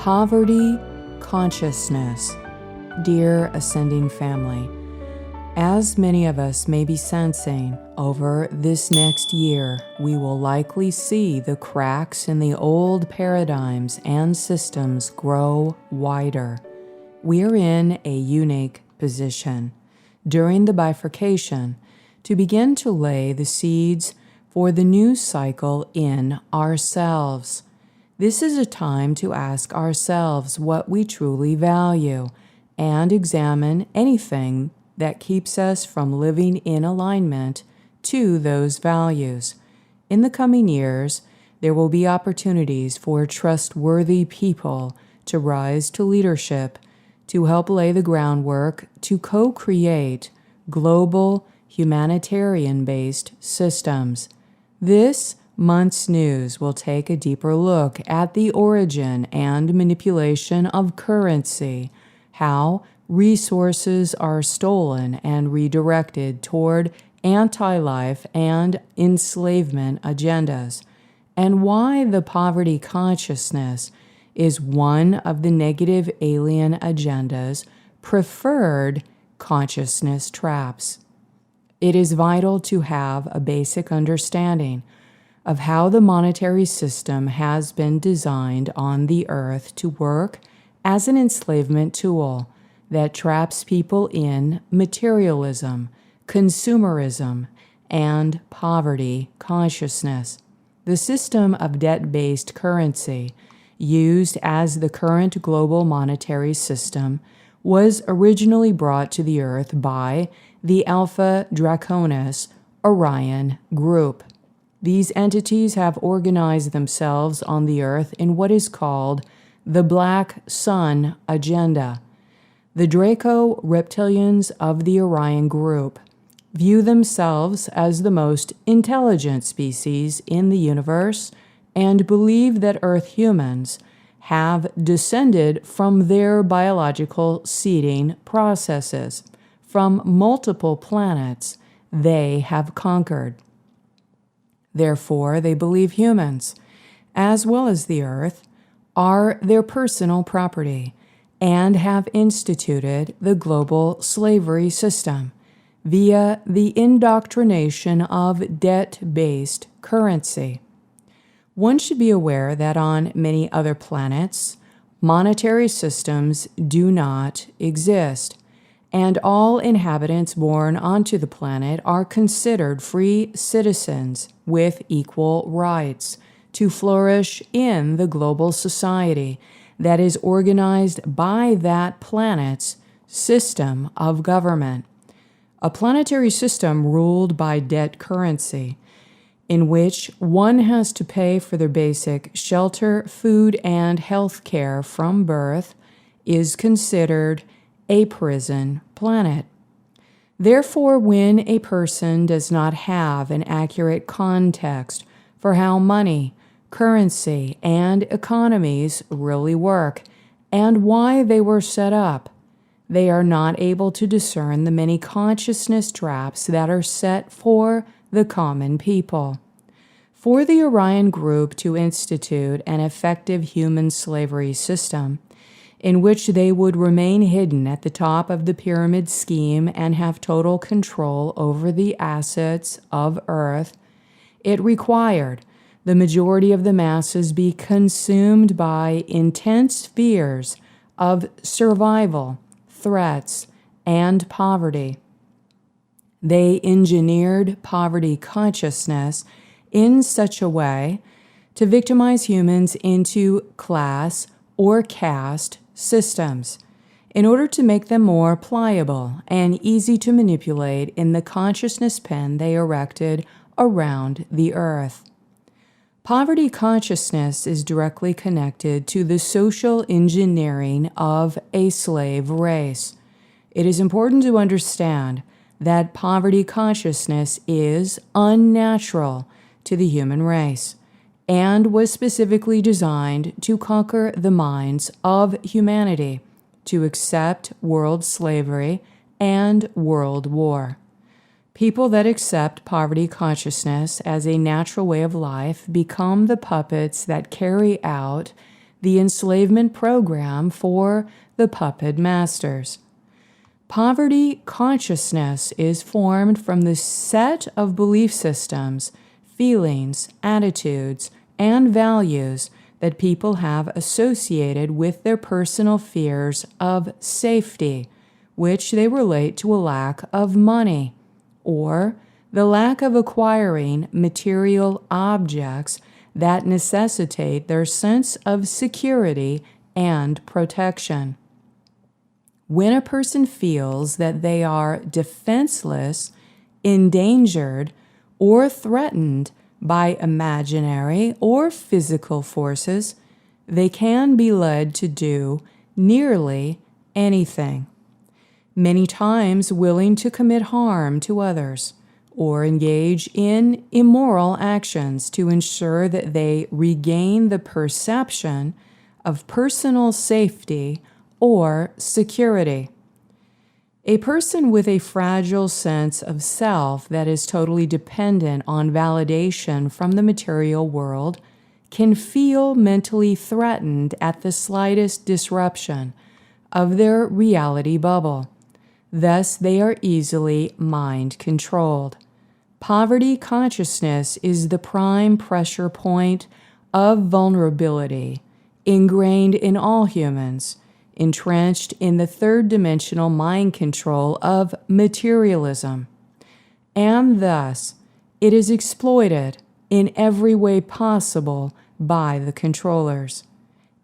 Poverty consciousness. Dear Ascending Family, as many of us may be sensing, over this next year, we will likely see the cracks in the old paradigms and systems grow wider. We're in a unique position during the bifurcation to begin to lay the seeds for the new cycle in ourselves. This is a time to ask ourselves what we truly value and examine anything that keeps us from living in alignment to those values. In the coming years, there will be opportunities for trustworthy people to rise to leadership, to help lay the groundwork to co-create global humanitarian-based systems. This month's news will take a deeper look at the origin and manipulation of currency, how resources are stolen and redirected toward anti-life and enslavement agendas, and why the poverty consciousness is one of the negative alien agenda's preferred consciousness traps. It is vital to have a basic understanding of how the monetary system has been designed on the earth to work as an enslavement tool that traps people in materialism, consumerism, and poverty consciousness. The system of debt-based currency, used as the current global monetary system, was originally brought to the earth by the Alpha Draconis Orion Group. These entities have organized themselves on the earth in what is called the Black Sun Agenda. The Draco reptilians of the Orion Group view themselves as the most intelligent species in the universe and believe that Earth humans have descended from their biological seeding processes from multiple planets they have conquered. Therefore, they believe humans, as well as the earth, are their personal property and have instituted the global slavery system via the indoctrination of debt-based currency. One should be aware that on many other planets, monetary systems do not exist, and all inhabitants born onto the planet are considered free citizens with equal rights to flourish in the global society that is organized by that planet's system of government. A planetary system ruled by debt currency, in which one has to pay for their basic shelter, food, and health care from birth, is considered a prison planet. Therefore, when a person does not have an accurate context for how money, currency, and economies really work and why they were set up, they are not able to discern the many consciousness traps that are set for the common people. For the Orion Group to institute an effective human slavery system, in which they would remain hidden at the top of the pyramid scheme and have total control over the assets of Earth, it required the majority of the masses be consumed by intense fears of survival, threats, and poverty. They engineered poverty consciousness in such a way to victimize humans into class or caste systems in order to make them more pliable and easy to manipulate in the consciousness pen they erected around the earth. Poverty consciousness is directly connected to the social engineering of a slave race. It is important to understand that poverty consciousness is unnatural to the human race and was specifically designed to conquer the minds of humanity, to accept world slavery and world war. People that accept poverty consciousness as a natural way of life become the puppets that carry out the enslavement program for the puppet masters. Poverty consciousness is formed from the set of belief systems, feelings, attitudes, and values that people have associated with their personal fears of safety, which they relate to a lack of money, or the lack of acquiring material objects that necessitate their sense of security and protection. When a person feels that they are defenseless, endangered, or threatened by imaginary or physical forces, they can be led to do nearly anything, many times willing to commit harm to others or engage in immoral actions to ensure that they regain the perception of personal safety or security. A person with a fragile sense of self that is totally dependent on validation from the material world can feel mentally threatened at the slightest disruption of their reality bubble. Thus, they are easily mind-controlled. Poverty consciousness is the prime pressure point of vulnerability, ingrained in all humans, entrenched in the third-dimensional mind control of materialism. And thus, it is exploited in every way possible by the controllers.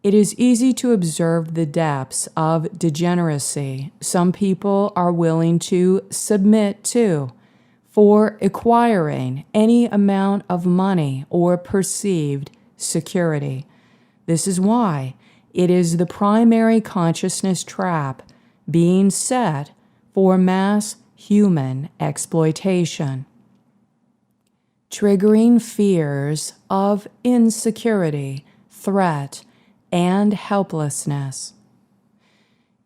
It is easy to observe the depths of degeneracy some people are willing to submit to for acquiring any amount of money or perceived security. This is why it is the primary consciousness trap being set for mass human exploitation, triggering fears of insecurity, threat, and helplessness.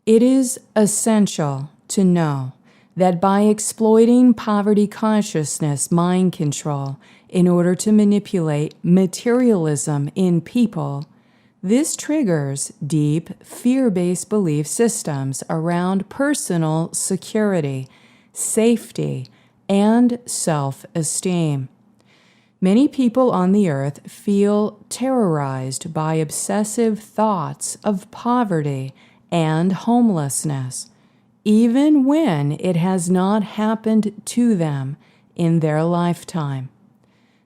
It is essential to know that by exploiting poverty consciousness mind control in order to manipulate materialism in people, this triggers deep fear-based belief systems around personal security, safety, and self-esteem. Many people on the earth feel terrorized by obsessive thoughts of poverty and homelessness, even when it has not happened to them in their lifetime.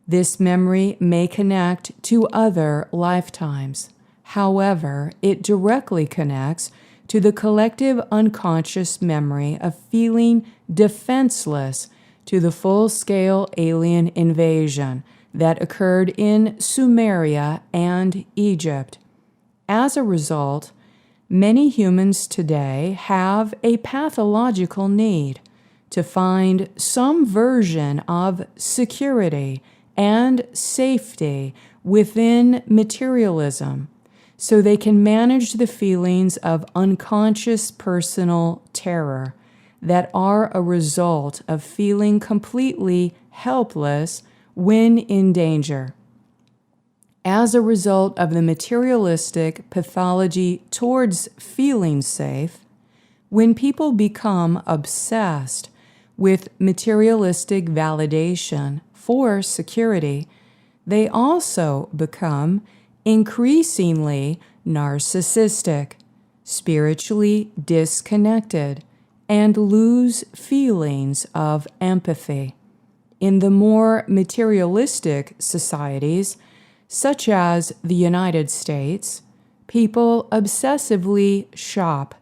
This memory may connect to other lifetimes. However, it directly connects to the collective unconscious memory of feeling defenseless to the full-scale alien invasion that occurred in Sumeria and Egypt. As a result, many humans today have a pathological need to find some version of security and safety within materialism so they can manage the feelings of unconscious personal terror that are a result of feeling completely helpless when in danger. As a result of the materialistic pathology towards feeling safe, when people become obsessed with materialistic validation for security, they also become increasingly narcissistic, spiritually disconnected, and lose feelings of empathy. In the more materialistic societies, such as the United States, people obsessively shop,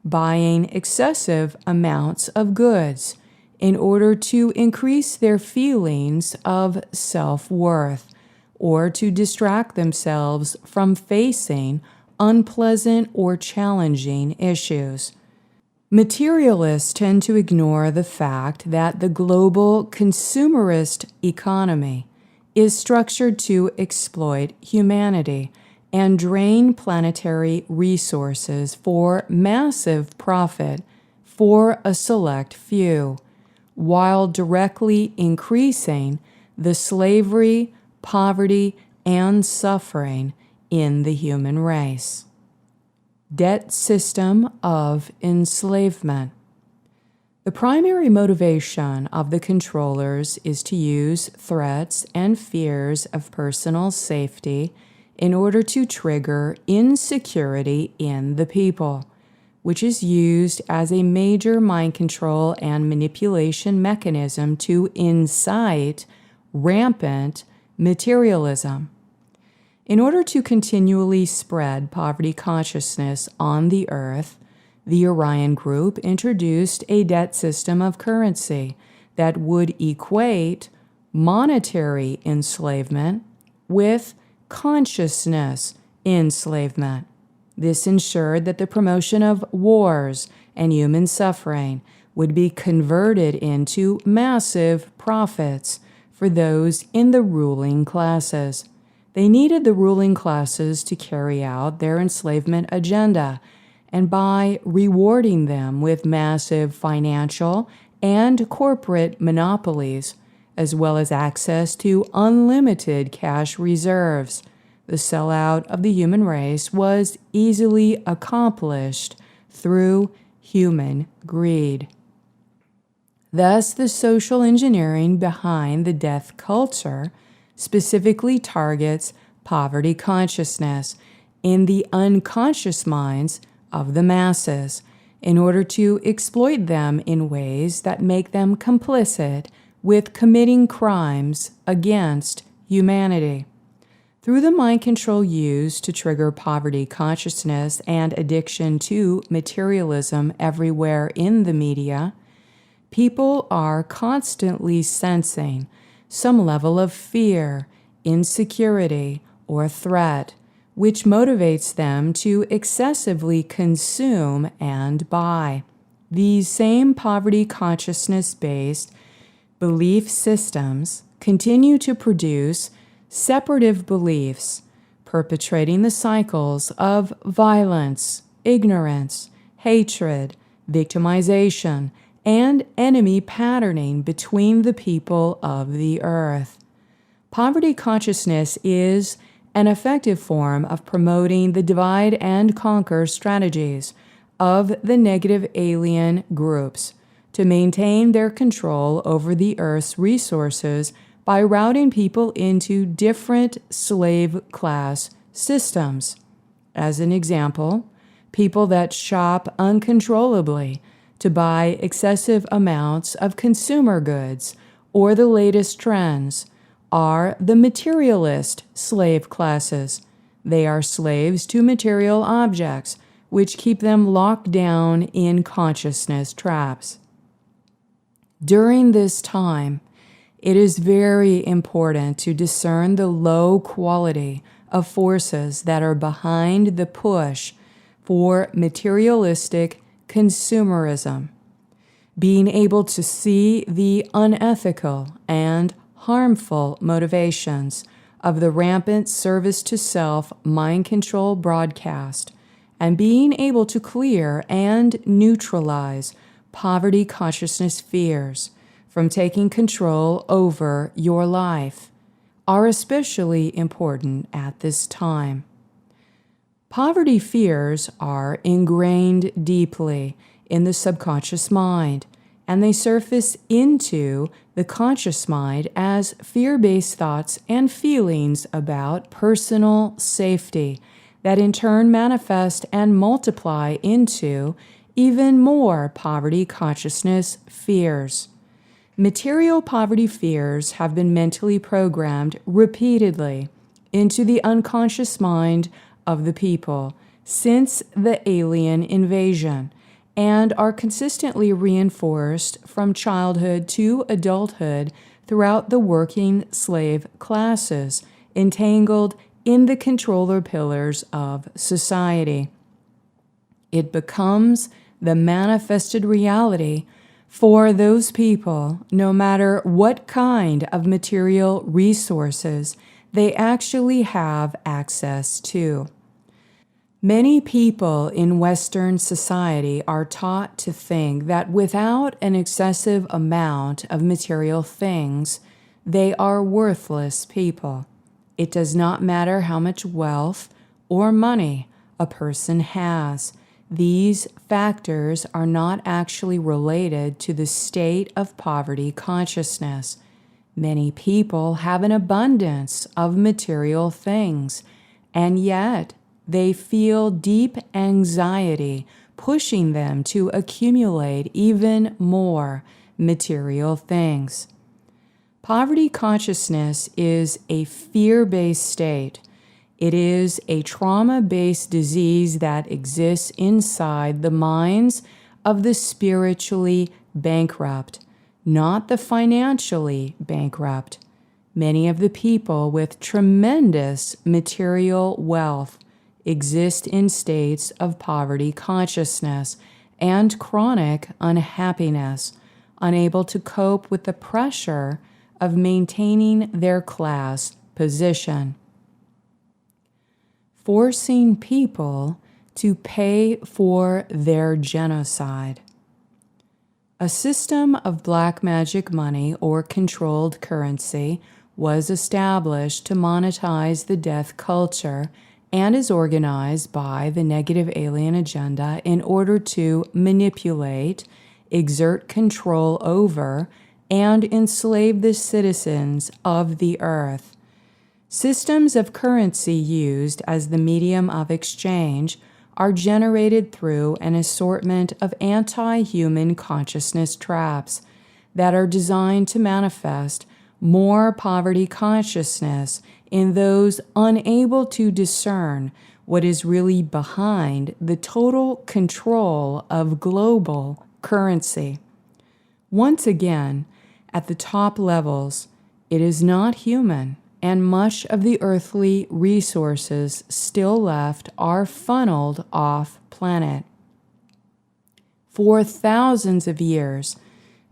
buying excessive amounts of goods in order to increase their feelings of self-worth or to distract themselves from facing unpleasant or challenging issues. Materialists tend to ignore the fact that the global consumerist economy is structured to exploit humanity and drain planetary resources for massive profit for a select few, while directly increasing the slavery, poverty, and suffering in the human race. Debt system of enslavement. The primary motivation of the controllers is to use threats and fears of personal safety in order to trigger insecurity in the people, which is used as a major mind control and manipulation mechanism to incite rampant materialism. In order to continually spread poverty consciousness on the earth, the Orion Group introduced a debt system of currency that would equate monetary enslavement with consciousness enslavement. This ensured that the promotion of wars and human suffering would be converted into massive profits for those in the ruling classes. They needed the ruling classes to carry out their enslavement agenda, and by rewarding them with massive financial and corporate monopolies, as well as access to unlimited cash reserves, the sellout of the human race was easily accomplished through human greed. Thus, the social engineering behind the death culture specifically targets poverty consciousness in the unconscious minds of the masses in order to exploit them in ways that make them complicit with committing crimes against humanity. Through the mind control used to trigger poverty consciousness and addiction to materialism everywhere in the media, people are constantly sensing some level of fear, insecurity, or threat, which motivates them to excessively consume and buy. These same poverty consciousness-based belief systems continue to produce separative beliefs, perpetrating the cycles of violence, ignorance, hatred, victimization, and enemy patterning between the people of the earth. Poverty consciousness is an effective form of promoting the divide and conquer strategies of the negative alien groups to maintain their control over the earth's resources by routing people into different slave class systems. As an example, people that shop uncontrollably to buy excessive amounts of consumer goods or the latest trends are the materialist slave classes. They are slaves to material objects, which keep them locked down in consciousness traps. During this time, it is very important to discern the low quality of forces that are behind the push for materialistic consumerism. Being able to see the unethical and harmful motivations of the rampant service to self mind control broadcast, and being able to clear and neutralize poverty consciousness fears from taking control over your life are especially important at this time. Poverty fears are ingrained deeply in the subconscious mind, and they surface into the conscious mind as fear-based thoughts and feelings about personal safety that in turn manifest and multiply into even more poverty consciousness fears. Material poverty fears have been mentally programmed repeatedly into the unconscious mind of the people since the alien invasion, and are consistently reinforced from childhood to adulthood throughout the working slave classes, entangled in the controller pillars of society. It becomes the manifested reality for those people, no matter what kind of material resources they actually have access to. Many people in Western society are taught to think that without an excessive amount of material things, they are worthless people. It does not matter how much wealth or money a person has. These factors are not actually related to the state of poverty consciousness. Many people have an abundance of material things, and yet they feel deep anxiety pushing them to accumulate even more material things. Poverty consciousness is a fear-based state. It is a trauma-based disease that exists inside the minds of the spiritually bankrupt, not the financially bankrupt. Many of the people with tremendous material wealth exist in states of poverty consciousness and chronic unhappiness, unable to cope with the pressure of maintaining their class position. Forcing people to pay for their genocide. A system of black magic money or controlled currency was established to monetize the death culture and is organized by the negative alien agenda in order to manipulate, exert control over, and enslave the citizens of the earth. Systems of currency used as the medium of exchange are generated through an assortment of anti-human consciousness traps that are designed to manifest more poverty consciousness in those unable to discern what is really behind the total control of global currency. Once again, at the top levels, it is not human, and much of the earthly resources still left are funneled off planet. For thousands of years,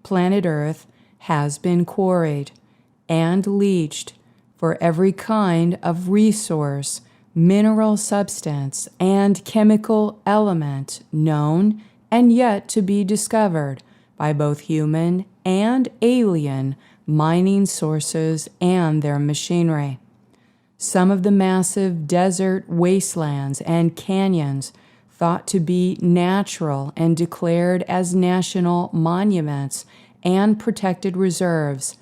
planet Earth has been quarried and leached for every kind of resource, mineral substance, and chemical element known and yet to be discovered by both human and alien mining sources and their machinery. Some of the massive desert wastelands and canyons thought to be natural and declared as national monuments and protected reserves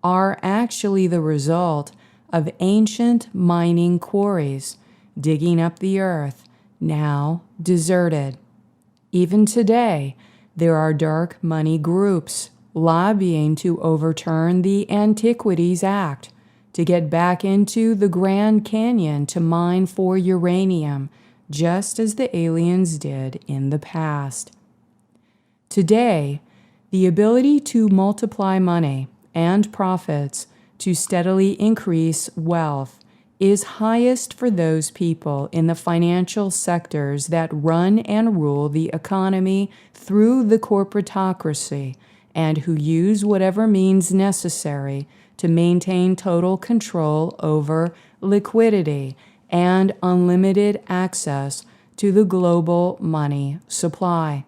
are actually the result of ancient mining quarries digging up the earth, now deserted. Even today, there are dark money groups lobbying to overturn the Antiquities Act to get back into the Grand Canyon to mine for uranium, just as the aliens did in the past. Today, the ability to multiply money and profits to steadily increase wealth is highest for those people in the financial sectors that run and rule the economy through the corporatocracy and who use whatever means necessary to maintain total control over liquidity and unlimited access to the global money supply.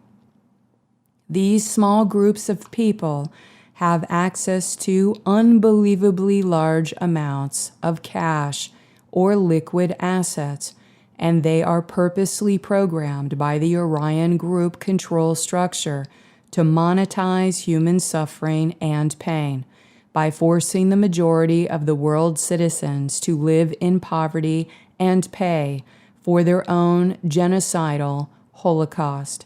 These small groups of people have access to unbelievably large amounts of cash or liquid assets, and they are purposely programmed by the Orion Group control structure to monetize human suffering and pain by forcing the majority of the world's citizens to live in poverty and pay for their own genocidal holocaust.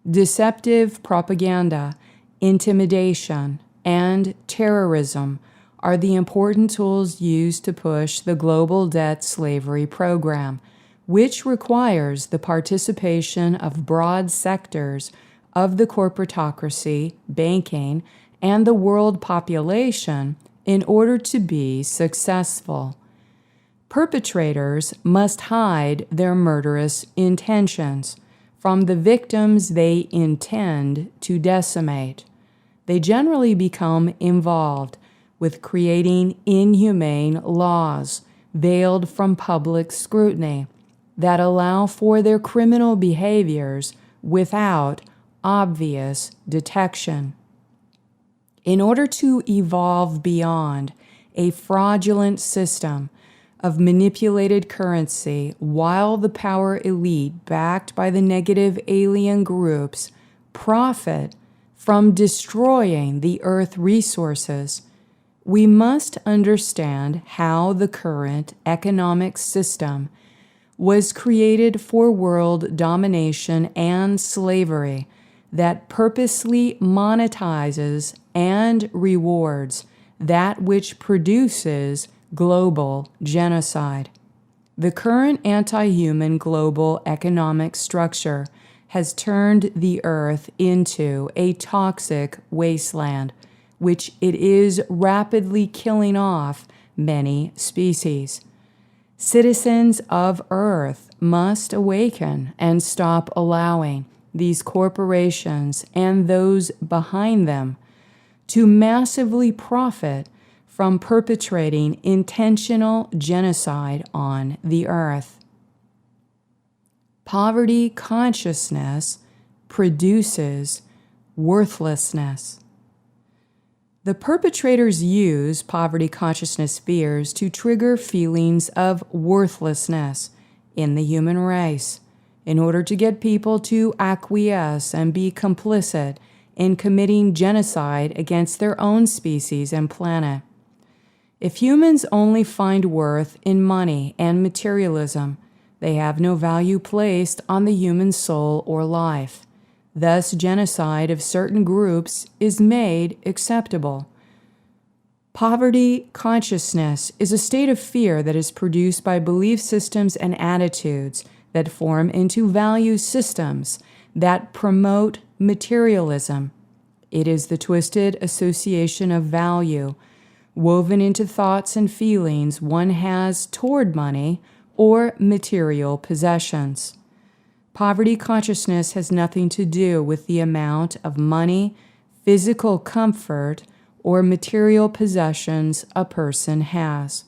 Deceptive propaganda, intimidation, and terrorism are the important tools used to push the global debt slavery program, which requires the participation of broad sectors of the corporatocracy, banking, and the world population in order to be successful. Perpetrators must hide their murderous intentions from the victims they intend to decimate. They generally become involved with creating inhumane laws veiled from public scrutiny that allow for their criminal behaviors without obvious detection. In order to evolve beyond a fraudulent system of manipulated currency, while the power elite, backed by the negative alien groups, profit from destroying the earth resources, we must understand how the current economic system was created for world domination and slavery that purposely monetizes and rewards that which produces global genocide. The current anti-human global economic structure has turned the earth into a toxic wasteland, which it is rapidly killing off many species. Citizens of Earth must awaken and stop allowing these corporations and those behind them to massively profit from perpetrating intentional genocide on the earth. Poverty consciousness produces worthlessness. The perpetrators use poverty consciousness fears to trigger feelings of worthlessness in the human race in order to get people to acquiesce and be complicit in committing genocide against their own species and planet. If humans only find worth in money and materialism, they have no value placed on the human soul or life. Thus, genocide of certain groups is made acceptable. Poverty consciousness is a state of fear that is produced by belief systems and attitudes that form into value systems that promote materialism. It is the twisted association of value woven into thoughts and feelings one has toward money or material possessions. Poverty consciousness has nothing to do with the amount of money, physical comfort, or material possessions a person has.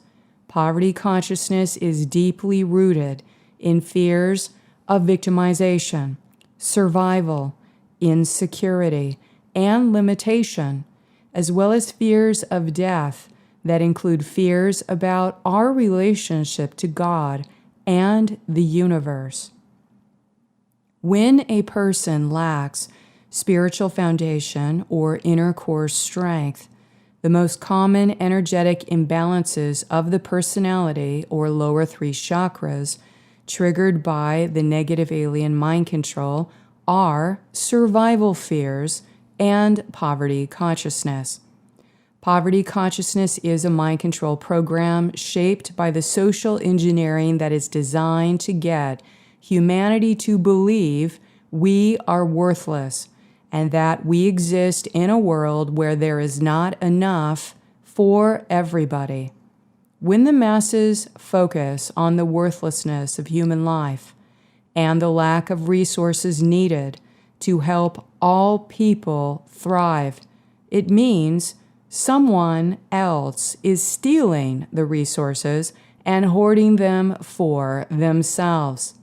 Poverty consciousness is deeply rooted in fears of victimization, survival, insecurity, and limitation, as well as fears of death that include fears about our relationship to God and the universe. When a person lacks spiritual foundation or inner core strength, the most common energetic imbalances of the personality or lower three chakras triggered by the negative alien mind control are survival fears and poverty consciousness. Poverty consciousness is a mind control program shaped by the social engineering that is designed to get humanity to believe we are worthless and that we exist in a world where there is not enough for everybody. When the masses focus on the worthlessness of human life and the lack of resources needed to help all people thrive, it means someone else is stealing the resources and hoarding them for themselves.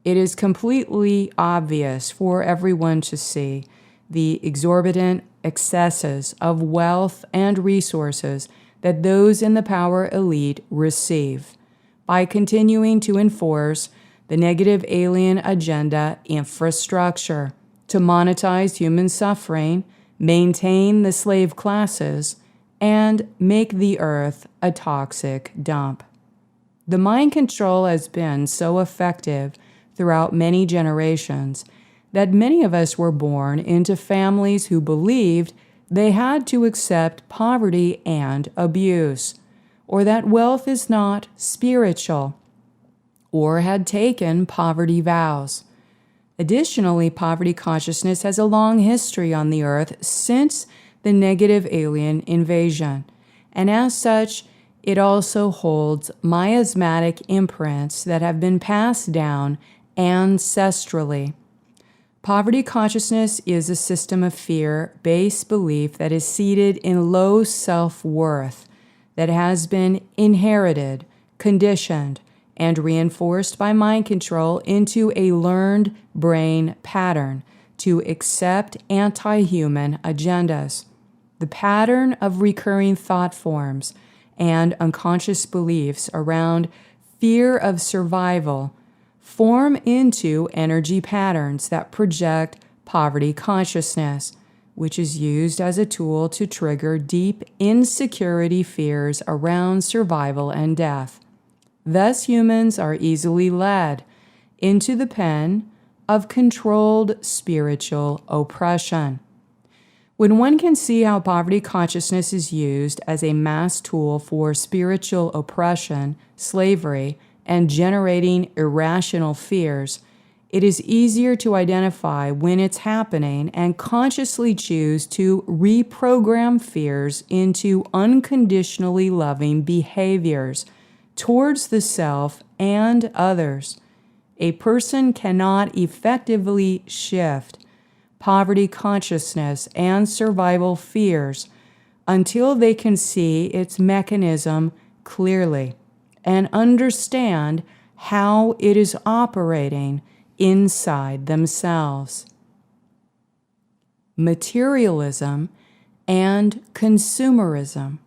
It is completely obvious for everyone to see the exorbitant excesses of wealth and resources that those in the power elite receive by continuing to enforce the negative alien agenda infrastructure to monetize human suffering, maintain the slave classes, and make the earth a toxic dump. The mind control has been so effective throughout many generations that many of us were born into families who believed they had to accept poverty and abuse, or that wealth is not spiritual, or had taken poverty vows. Additionally, poverty consciousness has a long history on the earth since the negative alien invasion, and as such, it also holds miasmatic imprints that have been passed down ancestrally. Poverty consciousness is a system of fear-based belief that is seated in low self-worth, that has been inherited, conditioned, and reinforced by mind control into a learned brain pattern to accept anti-human agendas. The pattern of recurring thought forms and unconscious beliefs around fear of survival form into energy patterns that project poverty consciousness, which is used as a tool to trigger deep insecurity fears around survival and death. Thus, humans are easily led into the pen of controlled spiritual oppression. When one can see how poverty consciousness is used as a mass tool for spiritual oppression, slavery, and generating irrational fears, it is easier to identify when it's happening and consciously choose to reprogram fears into unconditionally loving behaviors towards the self and others. A person cannot effectively shift poverty consciousness and survival fears until they can see its mechanism clearly and understand how it is operating inside themselves. Materialism and consumerism.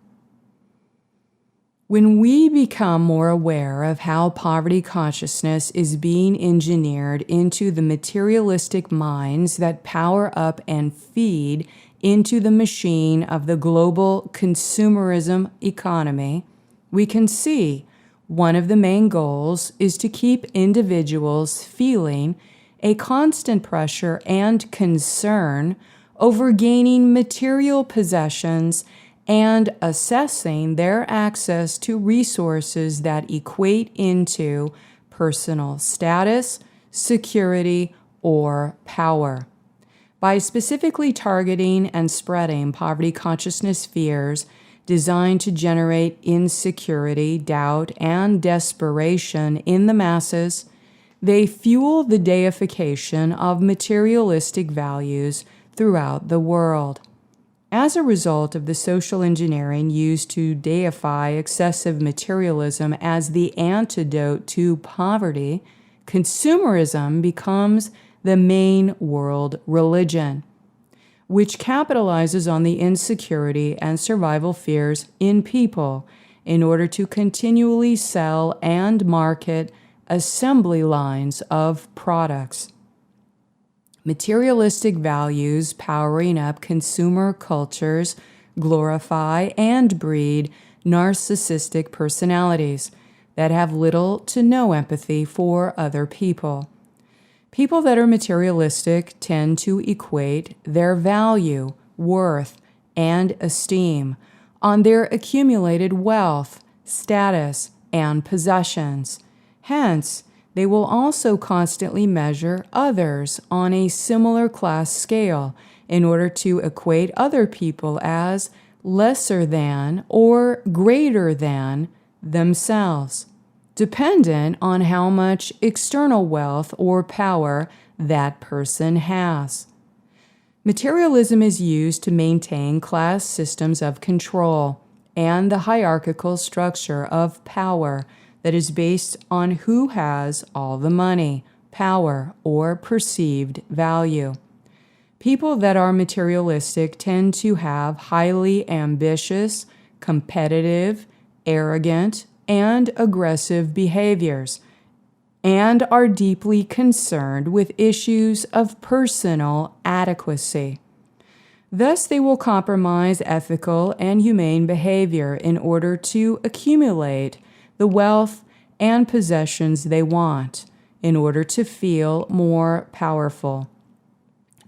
When we become more aware of how poverty consciousness is being engineered into the materialistic minds that power up and feed into the machine of the global consumerism economy, we can see one of the main goals is to keep individuals feeling a constant pressure and concern over gaining material possessions and assessing their access to resources that equate into personal status, security, or power. By specifically targeting and spreading poverty consciousness fears designed to generate insecurity, doubt, and desperation in the masses, they fuel the deification of materialistic values throughout the world. As a result of the social engineering used to deify excessive materialism as the antidote to poverty, consumerism becomes the main world religion, which capitalizes on the insecurity and survival fears in people in order to continually sell and market assembly lines of products. Materialistic values powering up consumer cultures glorify and breed narcissistic personalities that have little to no empathy for other people. People that are materialistic tend to equate their value, worth, and esteem on their accumulated wealth, status, and possessions. Hence, they will also constantly measure others on a similar class scale in order to equate other people as lesser than or greater than themselves, dependent on how much external wealth or power that person has. Materialism is used to maintain class systems of control and the hierarchical structure of power that is based on who has all the money, power, or perceived value. People that are materialistic tend to have highly ambitious, competitive, arrogant, and aggressive behaviors, and are deeply concerned with issues of personal adequacy. Thus, they will compromise ethical and humane behavior in order to accumulate the wealth and possessions they want in order to feel more powerful.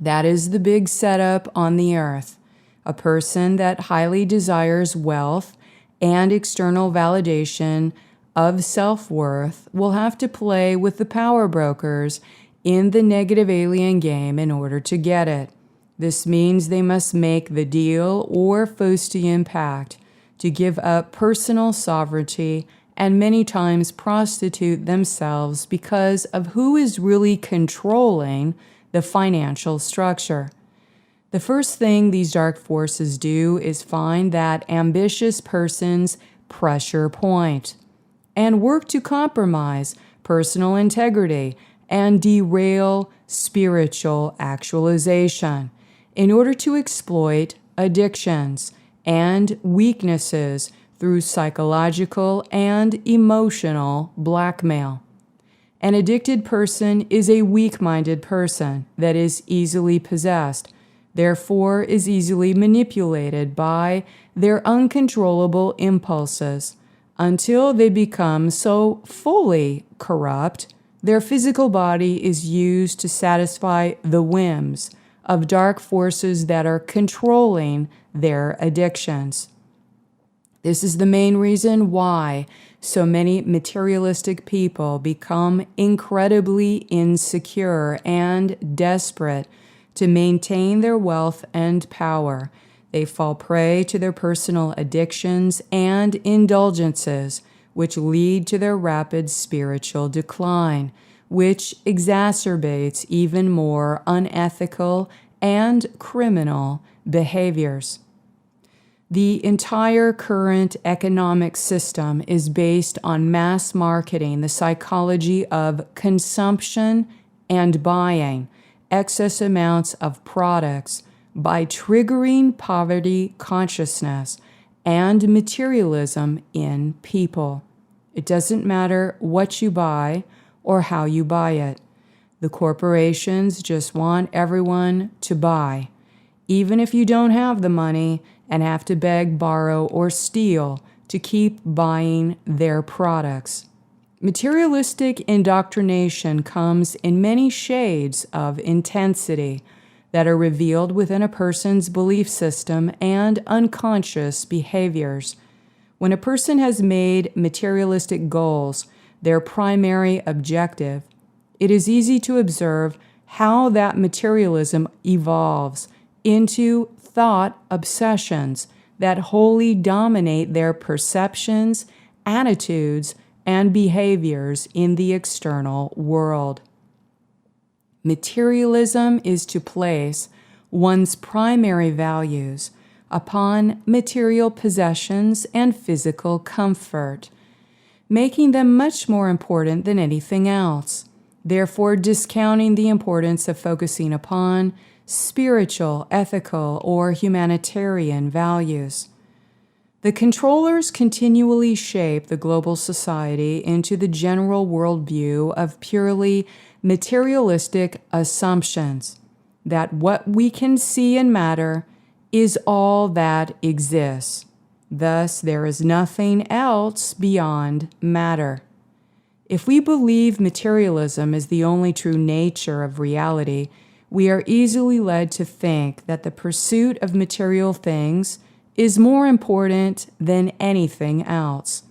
That is the big setup on the earth. A person that highly desires wealth and external validation of self-worth will have to play with the power brokers in the negative alien game in order to get it. This means they must make the deal or Faustian pact to give up personal sovereignty and many times prostitute themselves because of who is really controlling the financial structure. The first thing these dark forces do is find that ambitious person's pressure point and work to compromise personal integrity and derail spiritual actualization in order to exploit addictions and weaknesses through psychological and emotional blackmail. An addicted person is a weak-minded person that is easily possessed, therefore is easily manipulated by their uncontrollable impulses until they become so fully corrupt, their physical body is used to satisfy the whims of dark forces that are controlling their addictions. This is the main reason why so many materialistic people become incredibly insecure and desperate to maintain their wealth and power. They fall prey to their personal addictions and indulgences, which lead to their rapid spiritual decline, which exacerbates even more unethical and criminal behaviors. The entire current economic system is based on mass marketing, the psychology of consumption and buying excess amounts of products by triggering poverty consciousness and materialism in people. It doesn't matter what you buy or how you buy it. The corporations just want everyone to buy, even if you don't have the money and have to beg, borrow, or steal to keep buying their products. Materialistic indoctrination comes in many shades of intensity that are revealed within a person's belief system and unconscious behaviors. When a person has made materialistic goals their primary objective, it is easy to observe how that materialism evolves into thought obsessions that wholly dominate their perceptions, attitudes, and behaviors in the external world. Materialism is to place one's primary values upon material possessions and physical comfort, making them much more important than anything else, therefore discounting the importance of focusing upon spiritual, ethical, or humanitarian values. The controllers continually shape the global society into the general worldview of purely materialistic assumptions that what we can see and matter is all that exists. Thus, there is nothing else beyond matter. If we believe materialism is the only true nature of reality, we are easily led to think that the pursuit of material things is more important than anything else.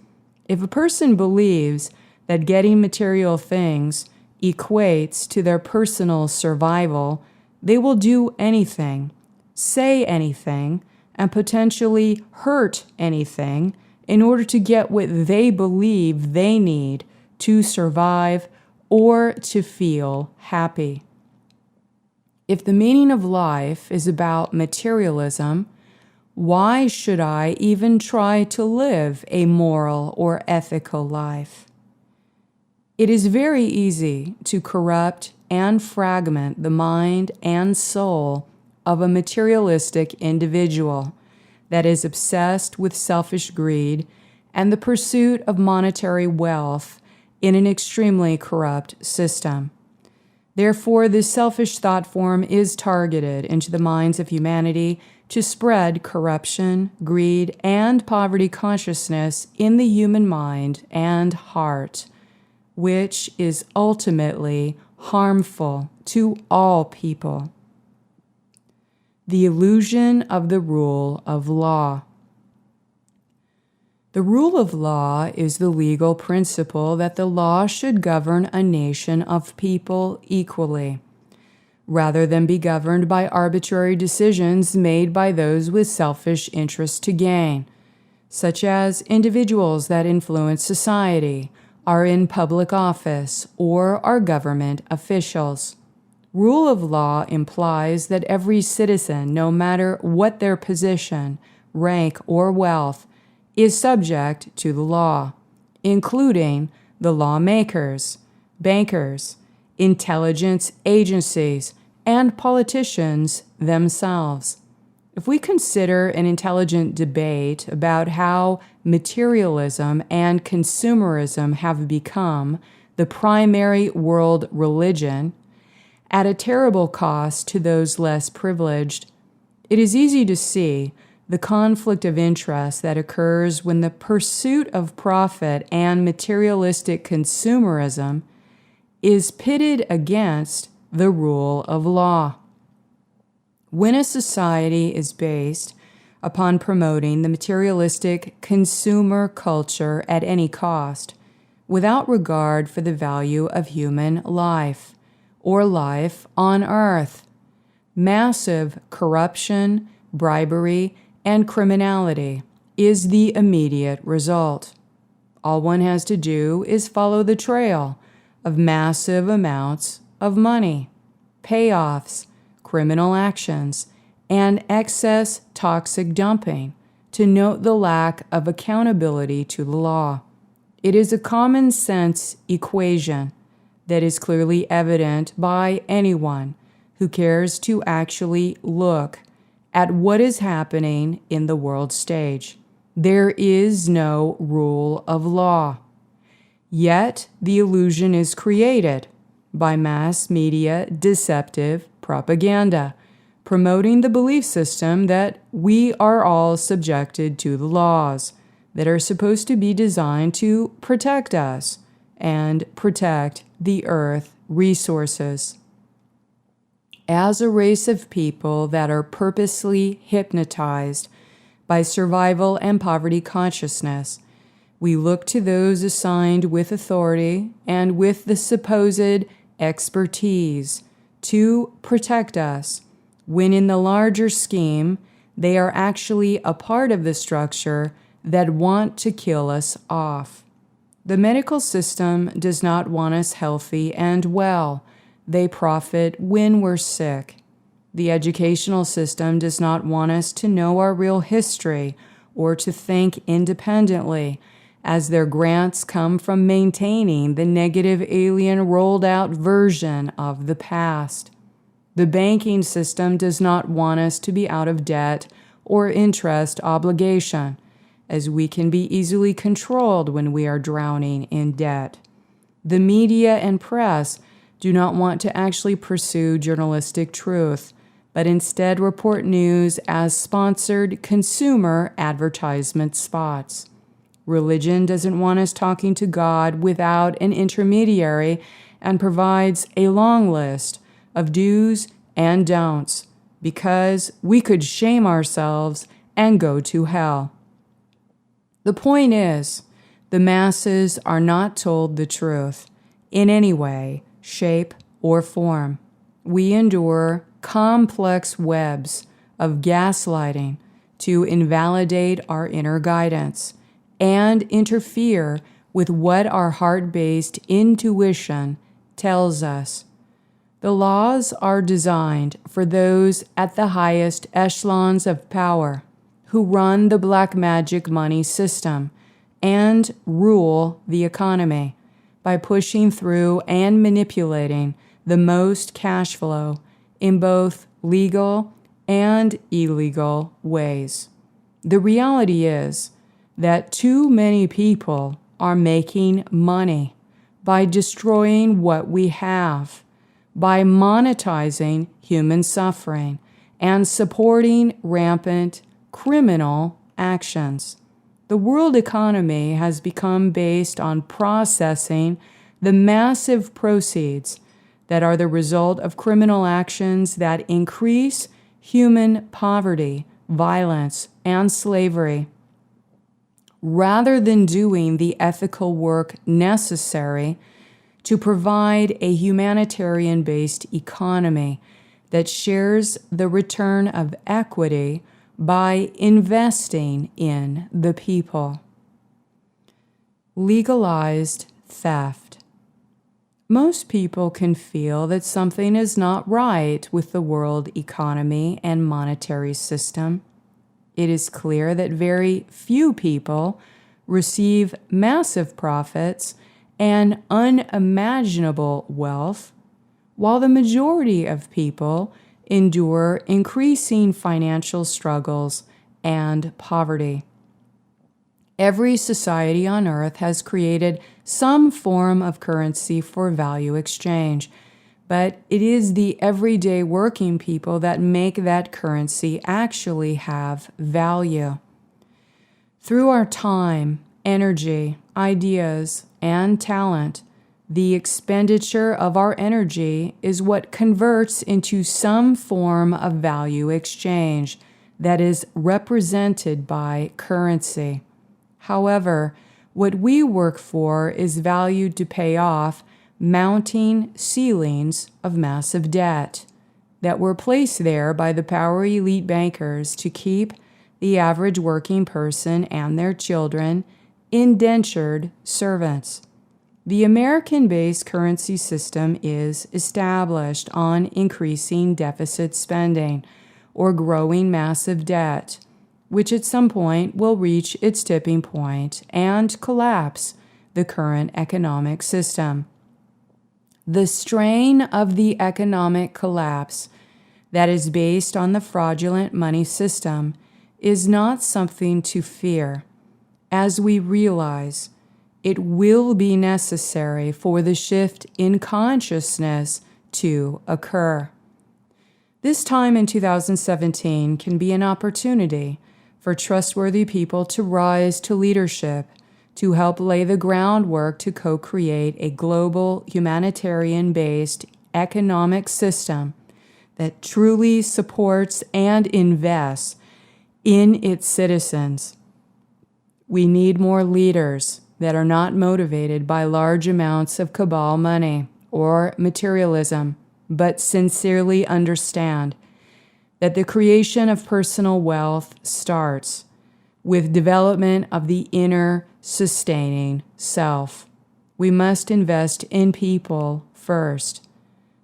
If a person believes that getting material things equates to their personal survival, they will do anything, say anything, and potentially hurt anything in order to get what they believe they need to survive or to feel happy. If the meaning of life is about materialism, why should I even try to live a moral or ethical life? It is very easy to corrupt and fragment the mind and soul of a materialistic individual that is obsessed with selfish greed and the pursuit of monetary wealth in an extremely corrupt system. Therefore, this selfish thought form is targeted into the minds of humanity to spread corruption, greed, and poverty consciousness in the human mind and heart, which is ultimately harmful to all people. The illusion of the rule of law. The rule of law is the legal principle that the law should govern a nation of people equally, rather than be governed by arbitrary decisions made by those with selfish interests to gain, such as individuals that influence society, are in public office, or are government officials. Rule of law implies that every citizen, no matter what their position, rank, or wealth, is subject to the law, including the lawmakers, bankers, intelligence agencies, and politicians themselves. If we consider an intelligent debate about how materialism and consumerism have become the primary world religion, at a terrible cost to those less privileged, it is easy to see the conflict of interest that occurs when the pursuit of profit and materialistic consumerism is pitted against the rule of law. When a society is based upon promoting the materialistic consumer culture at any cost, without regard for the value of human life or life on earth, massive corruption, bribery, and criminality is the immediate result. All one has to do is follow the trail of massive amounts of money, payoffs, criminal actions, and excess toxic dumping to note the lack of accountability to the law. It is a common sense equation that is clearly evident by anyone who cares to actually look at what is happening in the world stage. There is no rule of law. Yet the illusion is created by mass media deceptive propaganda, promoting the belief system that we are all subjected to the laws that are supposed to be designed to protect us and protect the earth resources. As a race of people that are purposely hypnotized by survival and poverty consciousness, we look to those assigned with authority and with the supposed expertise to protect us, when in the larger scheme, they are actually a part of the structure that want to kill us off. The medical system does not want us healthy and well. They profit when we're sick. The educational system does not want us to know our real history or to think independently, as their grants come from maintaining the negative alien rolled out version of the past. The banking system does not want us to be out of debt or interest obligation, as we can be easily controlled when we are drowning in debt. The media and press do not want to actually pursue journalistic truth, but instead report news as sponsored consumer advertisement spots. Religion doesn't want us talking to God without an intermediary and provides a long list of do's and don'ts because we could shame ourselves and go to hell. The point is, the masses are not told the truth in any way, shape, or form. We endure complex webs of gaslighting to invalidate our inner guidance and interfere with what our heart-based intuition tells us. The laws are designed for those at the highest echelons of power who run the black magic money system and rule the economy by pushing through and manipulating the most cash flow in both legal and illegal ways. The reality is that too many people are making money by destroying what we have, by monetizing human suffering and supporting rampant criminal actions. The world economy has become based on processing the massive proceeds that are the result of criminal actions that increase human poverty, violence, and slavery, rather than doing the ethical work necessary to provide a humanitarian-based economy that shares the return of equity by investing in the people. Legalized theft. Most people can feel that something is not right with the world economy and monetary system. It is clear that very few people receive massive profits and unimaginable wealth, while the majority of people endure increasing financial struggles and poverty. Every society on earth has created some form of currency for value exchange, but it is the everyday working people that make that currency actually have value. Through our time, energy, ideas, and talent, the expenditure of our energy is what converts into some form of value exchange that is represented by currency. However, what we work for is valued to pay off mounting ceilings of massive debt that were placed there by the power elite bankers to keep the average working person and their children indentured servants. The American-based currency system is established on increasing deficit spending or growing massive debt, which at some point will reach its tipping point and collapse the current economic system. The strain of the economic collapse that is based on the fraudulent money system is not something to fear, as we realize it will be necessary for the shift in consciousness to occur. This time in 2017 can be an opportunity for trustworthy people to rise to leadership, to help lay the groundwork to co-create a global humanitarian-based economic system that truly supports and invests in its citizens. We need more leaders that are not motivated by large amounts of cabal money or materialism, but sincerely understand that the creation of personal wealth starts with development of the inner sustaining self. We must invest in people first.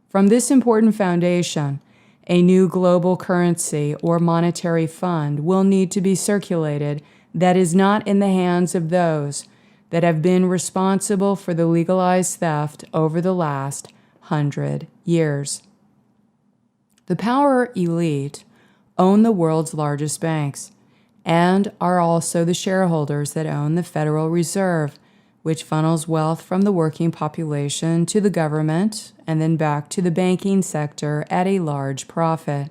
From this important foundation, a new global currency or monetary fund will need to be circulated that is not in the hands of those that have been responsible for the legalized theft over the last 100 years. The power elite own the world's largest banks and are also the shareholders that own the Federal Reserve, which funnels wealth from the working population to the government and then back to the banking sector at a large profit.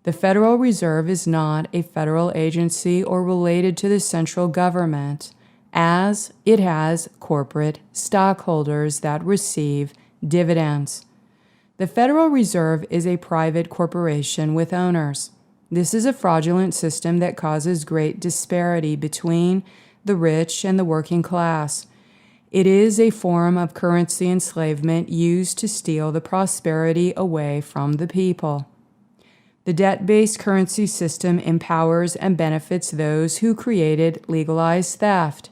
The Federal Reserve is not a federal agency or related to the central government, as it has corporate stockholders that receive dividends. The Federal Reserve is a private corporation with owners. This is a fraudulent system that causes great disparity between the rich and the working class. It is a form of currency enslavement used to steal the prosperity away from the people. The debt-based currency system empowers and benefits those who created legalized theft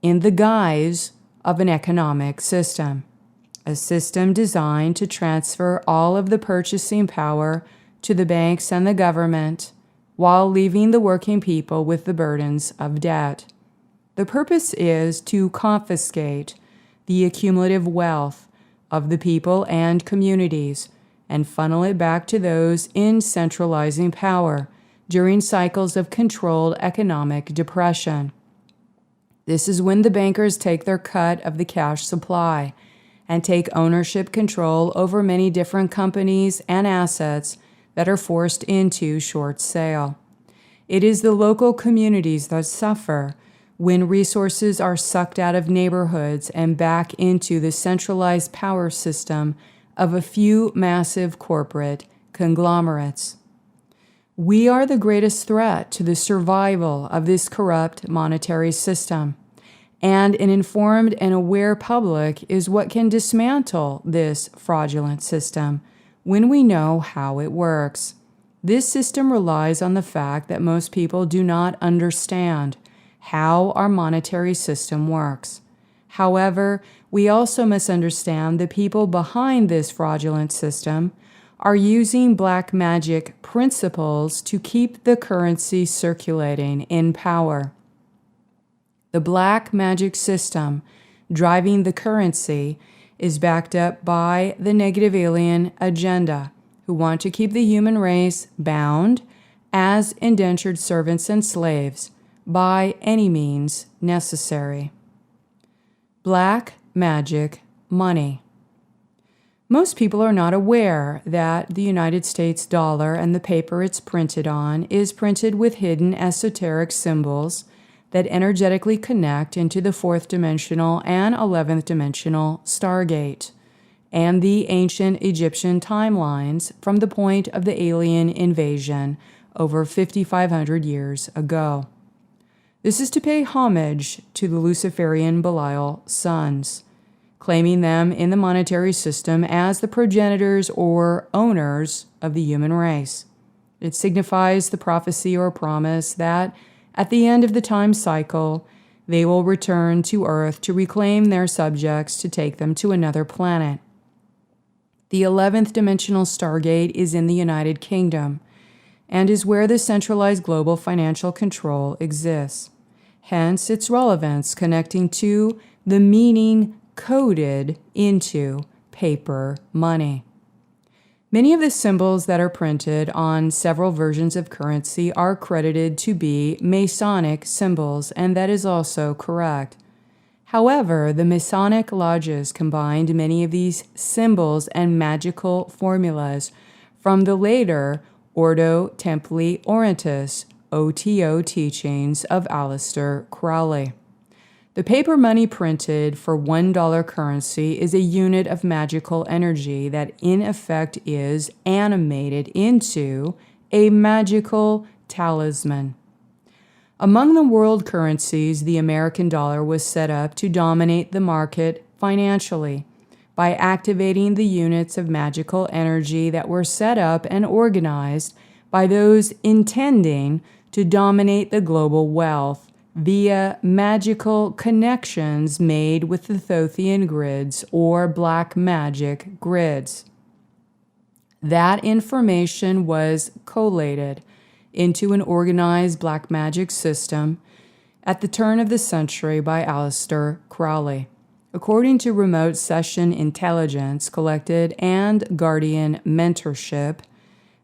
in the guise of an economic system, a system designed to transfer all of the purchasing power to the banks and the government, while leaving the working people with the burdens of debt. The purpose is to confiscate the accumulative wealth of the people and communities and funnel it back to those in centralizing power during cycles of controlled economic depression. This is when the bankers take their cut of the cash supply and take ownership control over many different companies and assets that are forced into short sale. It is the local communities that suffer when resources are sucked out of neighborhoods and back into the centralized power system of a few massive corporate conglomerates. We are the greatest threat to the survival of this corrupt monetary system, and an informed and aware public is what can dismantle this fraudulent system when we know how it works. This system relies on the fact that most people do not understand how our monetary system works. However, we also must understand the people behind this fraudulent system are using black magic principles to keep the currency circulating in power. The black magic system driving the currency is backed up by the negative alien agenda, who want to keep the human race bound as indentured servants and slaves by any means necessary. Black magic money. Most people are not aware that the United States dollar and the paper it's printed on is printed with hidden esoteric symbols that energetically connect into the 4th dimensional and 11th dimensional Stargate and the ancient Egyptian timelines from the point of the alien invasion over 5,500 years ago. This is to pay homage to the Luciferian Belial sons, claiming them in the monetary system as the progenitors or owners of the human race. It signifies the prophecy or promise that at the end of the time cycle, they will return to Earth to reclaim their subjects to take them to another planet. The 11th dimensional Stargate is in the United Kingdom and is where the centralized global financial control exists. Hence its relevance connecting to the meaning coded into paper money. Many of the symbols that are printed on several versions of currency are credited to be Masonic symbols, and that is also correct. However, the Masonic lodges combined many of these symbols and magical formulas from the later Ordo Templi Orientis, OTO teachings of Aleister Crowley. The paper money printed for $1 currency is a unit of magical energy that in effect is animated into a magical talisman. Among the world currencies, the American dollar was set up to dominate the market financially by activating the units of magical energy that were set up and organized by those intending to dominate the global wealth via magical connections made with the Thothian grids or black magic grids. That information was collated into an organized black magic system at the turn of the century by Aleister Crowley. According to remote session intelligence collected and guardian mentorship,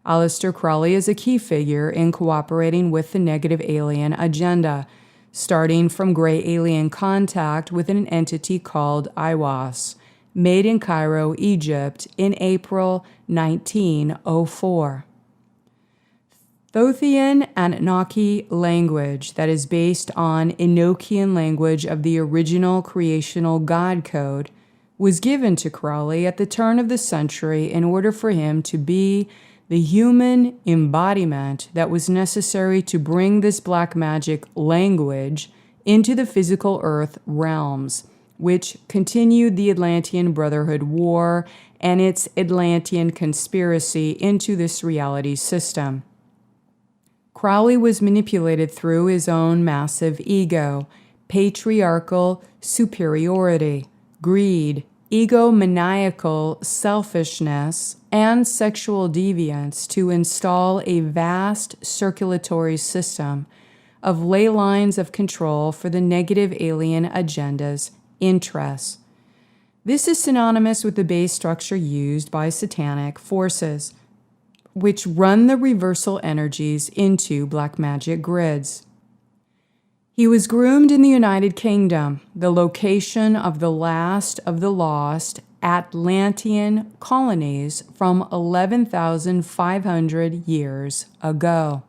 Aleister Crowley is a key figure in cooperating with the negative alien agenda, starting from gray alien contact with an entity called Iwas, made in Cairo, Egypt in April 1904. Thothian Anunnaki language that is based on Enochian language of the original creational God code was given to Crowley at the turn of the century in order for him to be the human embodiment that was necessary to bring this black magic language into the physical earth realms, which continued the Atlantean Brotherhood War and its Atlantean conspiracy into this reality system. Crowley was manipulated through his own massive ego, patriarchal superiority, greed, egomaniacal selfishness, and sexual deviance to install a vast circulatory system of ley lines of control for the negative alien agenda's interests. This is synonymous with the base structure used by satanic forces, which run the reversal energies into black magic grids. He was groomed in the United Kingdom, the location of the last of the lost Atlantean colonies from 11,500 years ago,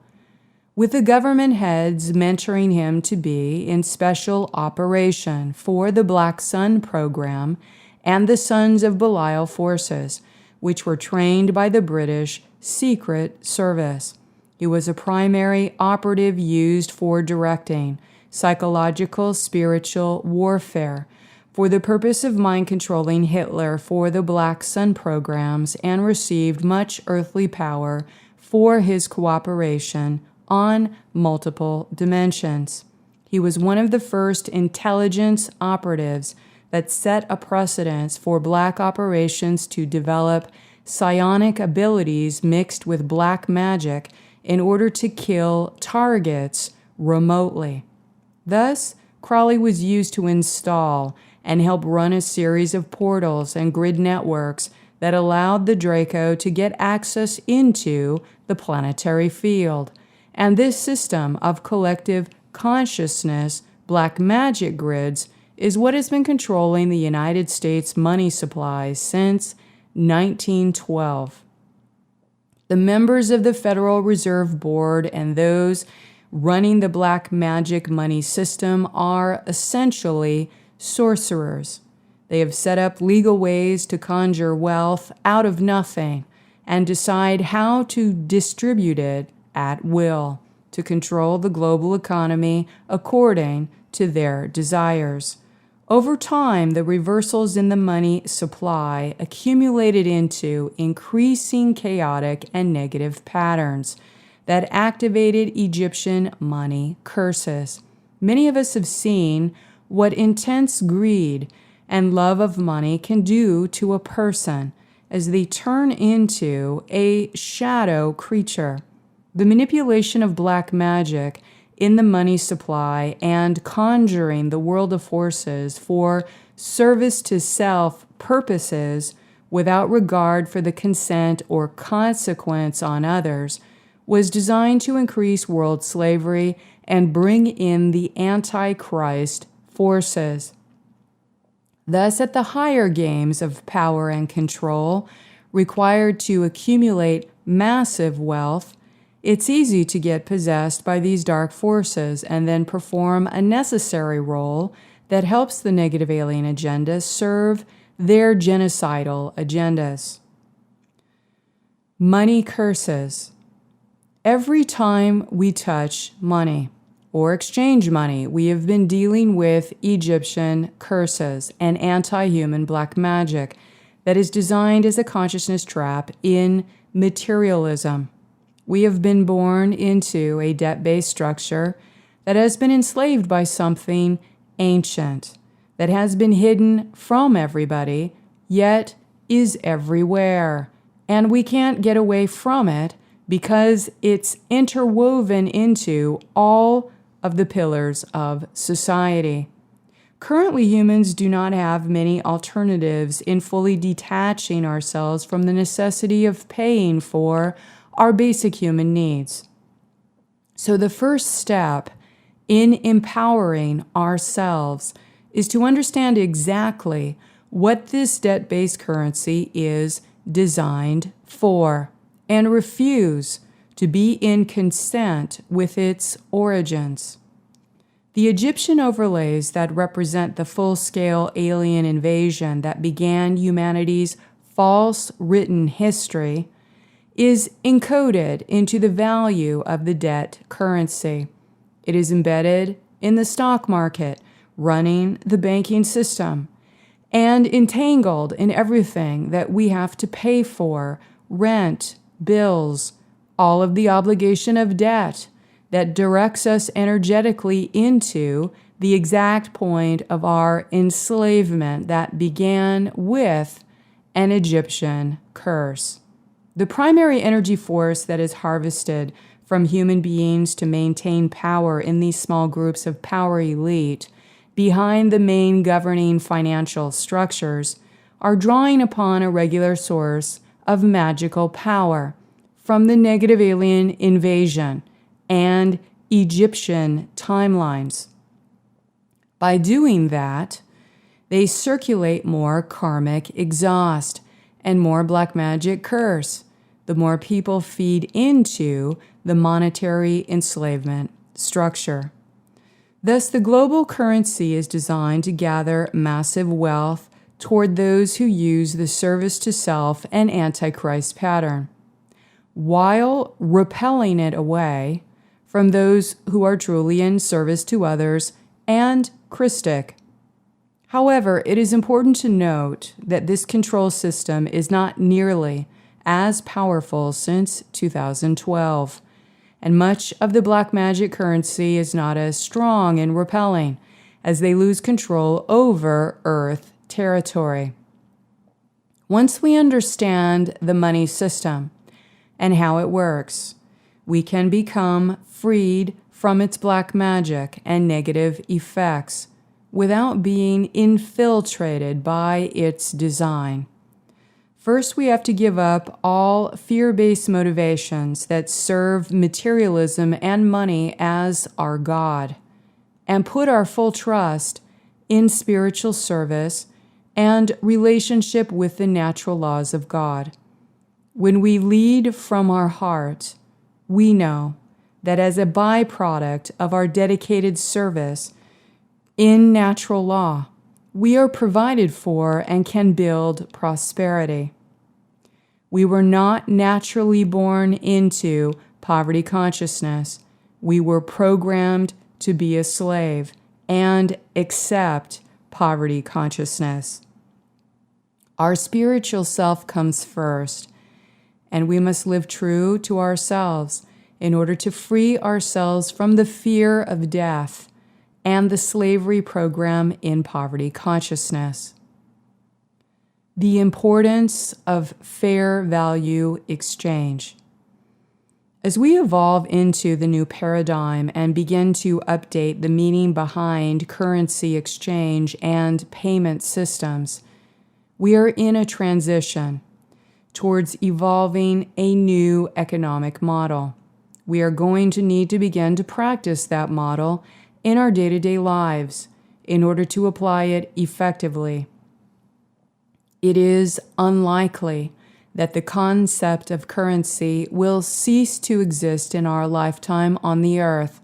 with the government heads mentoring him to be in special operation for the Black Sun program and the Sons of Belial forces, which were trained by the British Secret Service. He was a primary operative used for directing psychological, spiritual warfare for the purpose of mind-controlling Hitler for the Black Sun programs and received much earthly power for his cooperation on multiple dimensions. He was one of the first intelligence operatives that set a precedence for black operations to develop psionic abilities mixed with black magic in order to kill targets remotely. Thus, Crowley was used to install and help run a series of portals and grid networks that allowed the Draco to get access into the planetary field. And this system of collective consciousness, black magic grids, is what has been controlling the United States money supply since 1912. The members of the Federal Reserve Board and those running the black magic money system are essentially sorcerers. They have set up legal ways to conjure wealth out of nothing and decide how to distribute it at will to control the global economy according to their desires. Over time, the reversals in the money supply accumulated into increasing chaotic and negative patterns that activated Egyptian money curses. Many of us have seen what intense greed and love of money can do to a person as they turn into a shadow creature. The manipulation of black magic in the money supply and conjuring the world of forces for service to self purposes without regard for the consent or consequence on others was designed to increase world slavery and bring in the Antichrist forces. Thus, at the higher games of power and control required to accumulate massive wealth, it's easy to get possessed by these dark forces and then perform a necessary role that helps the negative alien agenda serve their genocidal agendas. Money curses. Every time we touch money or exchange money, we have been dealing with Egyptian curses and anti-human black magic that is designed as a consciousness trap in materialism. We have been born into a debt-based structure that has been enslaved by something ancient, that has been hidden from everybody, yet is everywhere. And we can't get away from it because it's interwoven into all of the pillars of society. Currently, humans do not have many alternatives in fully detaching ourselves from the necessity of paying for our basic human needs. So the first step in empowering ourselves is to understand exactly what this debt-based currency is designed for and refuse to be in consent with its origins. The Egyptian overlays that represent the full-scale alien invasion that began humanity's false written history is encoded into the value of the debt currency. It is embedded in the stock market, running the banking system, and entangled in everything that we have to pay for, rent, bills, all of the obligation of debt that directs us energetically into the exact point of our enslavement that began with an Egyptian curse. The primary energy force that is harvested from human beings to maintain power in these small groups of power elite behind the main governing financial structures are drawing upon a regular source of magical power from the negative alien invasion and Egyptian timelines. By doing that, they circulate more karmic exhaust and more black magic curse, the more people feed into the monetary enslavement structure. Thus, the global currency is designed to gather massive wealth toward those who use the service to self and Antichrist pattern, while repelling it away from those who are truly in service to others and Christic. However, it is important to note that this control system is not nearly as powerful since 2012, and much of the black magic currency is not as strong and repelling as they lose control over Earth territory. Once we understand the money system and how it works, we can become freed from its black magic and negative effects without being infiltrated by its design. First, we have to give up all fear-based motivations that serve materialism and money as our God, and put our full trust in spiritual service and relationship with the natural laws of God. When we lead from our heart, we know that as a byproduct of our dedicated service in natural law, we are provided for and can build prosperity. We were not naturally born into poverty consciousness. We were programmed to be a slave and accept poverty consciousness. Our spiritual self comes first, and we must live true to ourselves in order to free ourselves from the fear of death and the slavery program in poverty consciousness. The importance of fair value exchange. As we evolve into the new paradigm and begin to update the meaning behind currency exchange and payment systems, we are in a transition towards evolving a new economic model. We are going to need to begin to practice that model in our day-to-day lives in order to apply it effectively. It is unlikely that the concept of currency will cease to exist in our lifetime on the earth,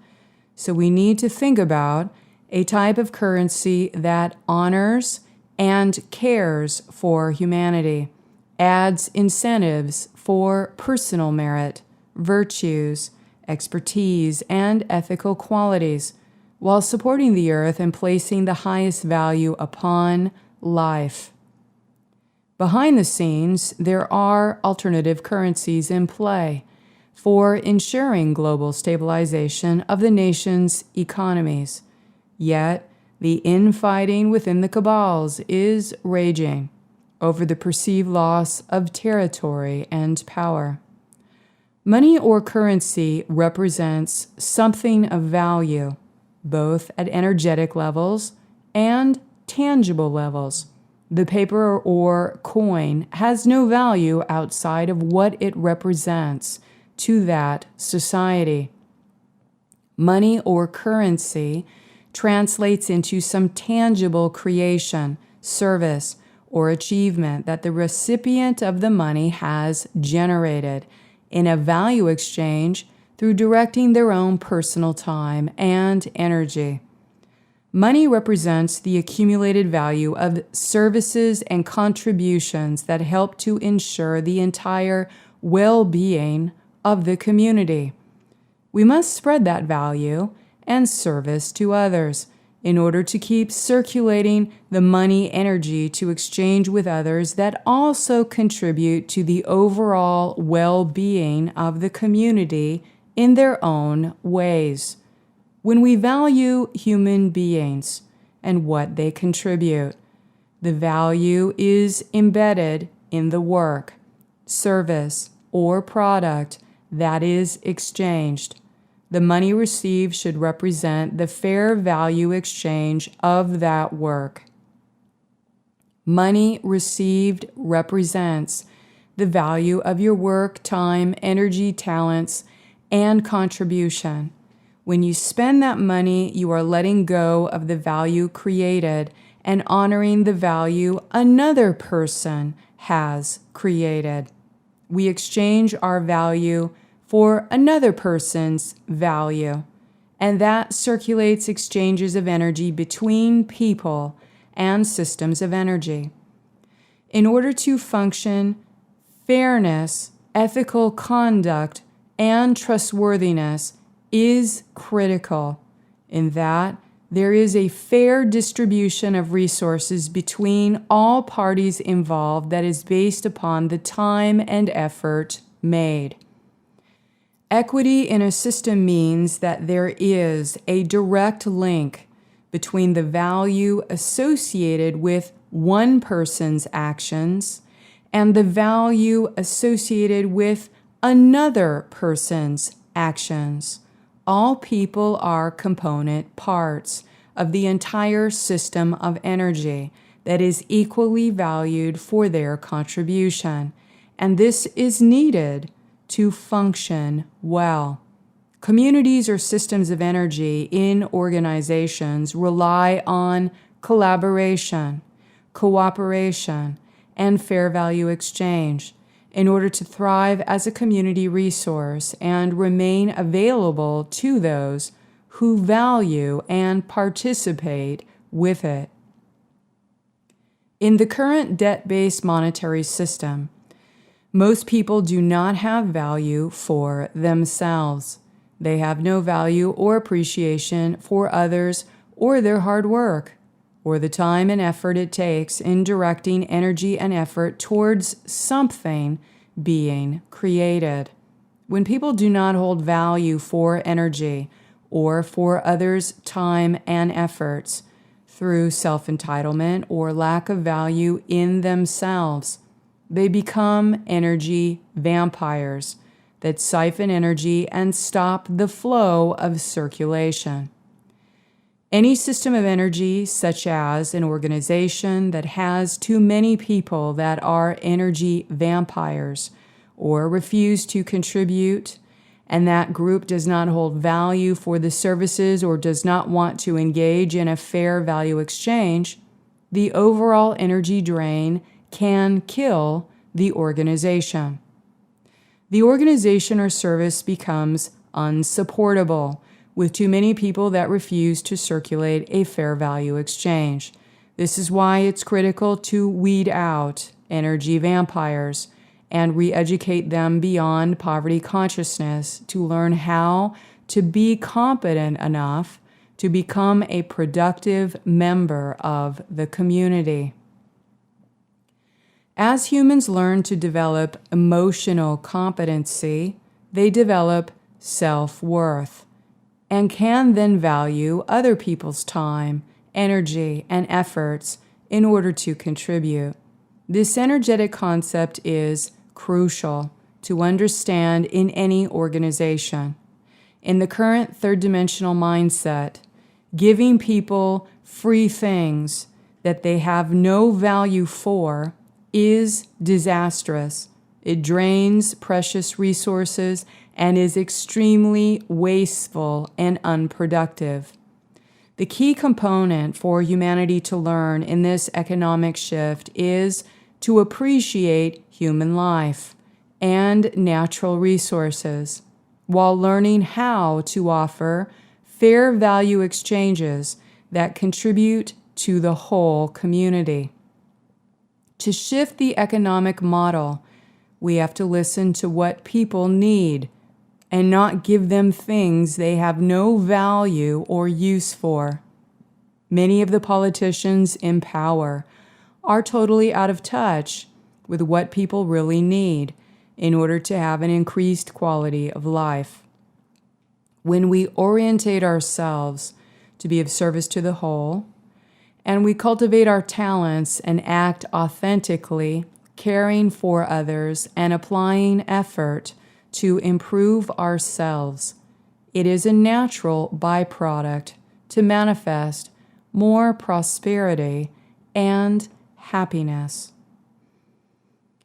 so we need to think about a type of currency that honors and cares for humanity, adds incentives for personal merit, virtues, expertise, and ethical qualities, while supporting the earth and placing the highest value upon life. Behind the scenes, there are alternative currencies in play for ensuring global stabilization of the nation's economies. Yet, the infighting within the cabals is raging over the perceived loss of territory and power. Money or currency represents something of value, both at energetic levels and tangible levels. The paper or coin has no value outside of what it represents to that society. Money or currency translates into some tangible creation, service, or achievement that the recipient of the money has generated in a value exchange through directing their own personal time and energy. Money represents the accumulated value of services and contributions that help to ensure the entire well-being of the community. We must spread that value and service to others in order to keep circulating the money energy to exchange with others that also contribute to the overall well-being of the community in their own ways. When we value human beings and what they contribute, the value is embedded in the work, service, or product that is exchanged. The money received should represent the fair value exchange of that work. Money received represents the value of your work, time, energy, talents, and contribution. When you spend that money, you are letting go of the value created and honoring the value another person has created. We exchange our value for another person's value, and that circulates exchanges of energy between people and systems of energy. In order to function, fairness, ethical conduct, and trustworthiness is critical in that there is a fair distribution of resources between all parties involved that is based upon the time and effort made. Equity in a system means that there is a direct link between the value associated with one person's actions and the value associated with another person's actions. All people are component parts of the entire system of energy that is equally valued for their contribution, and this is needed to function well. Communities or systems of energy in organizations rely on collaboration, cooperation, and fair value exchange in order to thrive as a community resource and remain available to those who value and participate with it. In the current debt-based monetary system, most people do not have value for themselves. They have no value or appreciation for others or their hard work, or the time and effort it takes in directing energy and effort towards something being created. When people do not hold value for energy or for others' time and efforts through self-entitlement or lack of value in themselves, they become energy vampires that siphon energy and stop the flow of circulation. Any system of energy, such as an organization that has too many people that are energy vampires or refuse to contribute, and that group does not hold value for the services or does not want to engage in a fair value exchange, the overall energy drain can kill the organization. The organization or service becomes unsupportable with too many people that refuse to circulate a fair value exchange. This is why it's critical to weed out energy vampires and re-educate them beyond poverty consciousness to learn how to be competent enough to become a productive member of the community. As humans learn to develop emotional competency, they develop self-worth and can then value other people's time, energy, and efforts in order to contribute. This energetic concept is crucial to understand in any organization. In the current third-dimensional mindset, giving people free things that they have no value for is disastrous. It drains precious resources and is extremely wasteful and unproductive. The key component for humanity to learn in this economic shift is to appreciate human life and natural resources, while learning how to offer fair value exchanges that contribute to the whole community. To shift the economic model, we have to listen to what people need and not give them things they have no value or use for. Many of the politicians in power are totally out of touch with what people really need in order to have an increased quality of life. When we orientate ourselves to be of service to the whole, and we cultivate our talents and act authentically, caring for others and applying effort to improve ourselves, it is a natural byproduct to manifest more prosperity and happiness.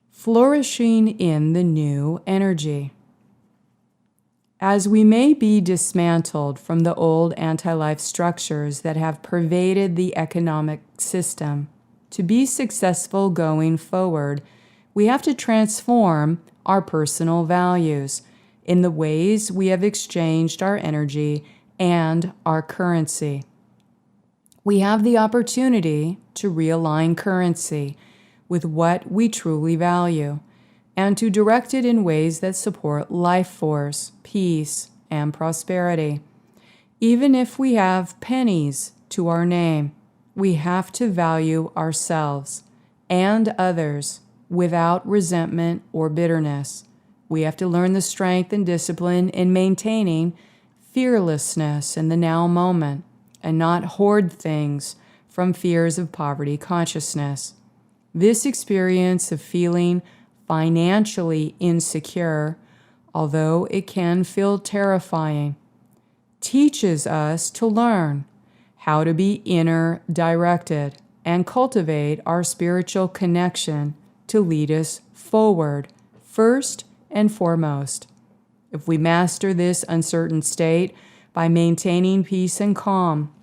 Flourishing in the new energy. As we may be dismantled from the old anti-life structures that have pervaded the economic system, to be successful going forward, we have to transform our personal values in the ways we have exchanged our energy and our currency. We have the opportunity to realign currency with what we truly value and to direct it in ways that support life force, peace, and prosperity. Even if we have pennies to our name, we have to value ourselves and others without resentment or bitterness. We have to learn the strength and discipline in maintaining fearlessness in the now moment and not hoard things from fears of poverty consciousness. This experience of feeling financially insecure, although it can feel terrifying, teaches us to learn how to be inner directed and cultivate our spiritual connection to lead us forward, first and foremost. If we master this uncertain state by maintaining peace and calm,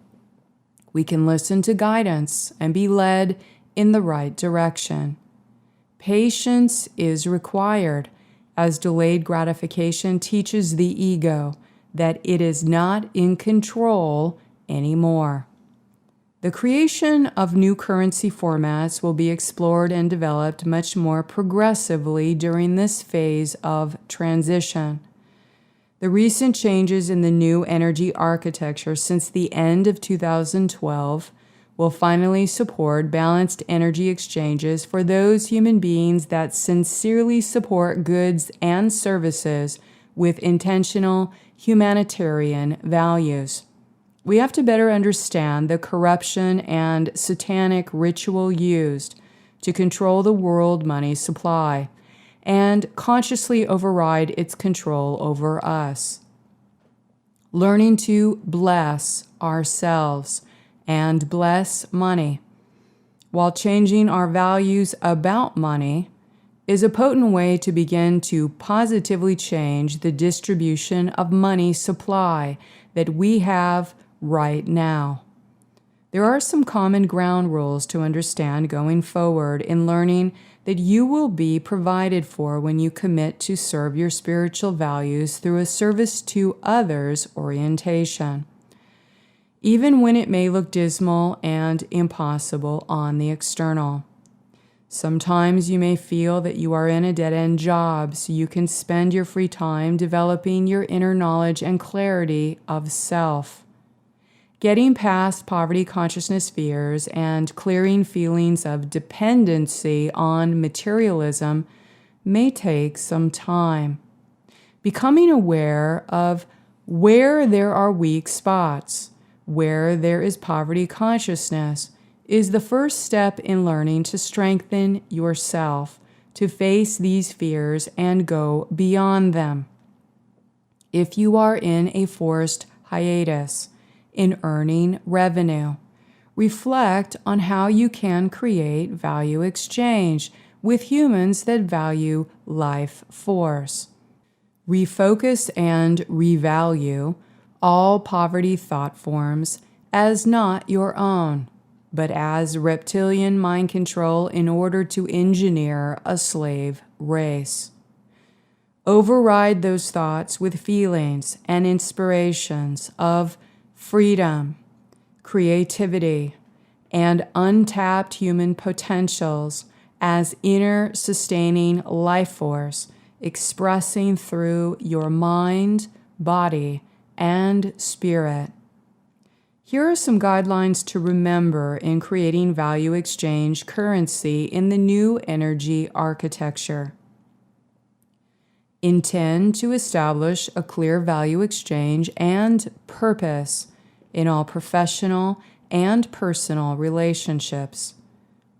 we can listen to guidance and be led in the right direction. Patience is required, as delayed gratification teaches the ego that it is not in control anymore. The creation of new currency formats will be explored and developed much more progressively during this phase of transition. The recent changes in the new energy architecture since the end of 2012 will finally support balanced energy exchanges for those human beings that sincerely support goods and services with intentional humanitarian values. We have to better understand the corruption and satanic ritual used to control the world money supply and consciously override its control over us. Learning to bless ourselves and bless money, while changing our values about money, is a potent way to begin to positively change the distribution of money supply that we have right now. There are some common ground rules to understand going forward in learning that you will be provided for when you commit to serve your spiritual values through a service to others orientation, even when it may look dismal and impossible on the external. Sometimes you may feel that you are in a dead-end job, so you can spend your free time developing your inner knowledge and clarity of self. Getting past poverty consciousness fears and clearing feelings of dependency on materialism may take some time. Becoming aware of where there are weak spots, where there is poverty consciousness, is the first step in learning to strengthen yourself, to face these fears and go beyond them. If you are in a forced hiatus in earning revenue, reflect on how you can create value exchange with humans that value life force. Refocus and revalue all poverty thought forms as not your own, but as reptilian mind control in order to engineer a slave race. Override those thoughts with feelings and inspirations of freedom, creativity, and untapped human potentials as inner sustaining life force expressing through your mind, body, and spirit. Here are some guidelines to remember in creating value exchange currency in the new energy architecture. Intend to establish a clear value exchange and purpose in all professional and personal relationships.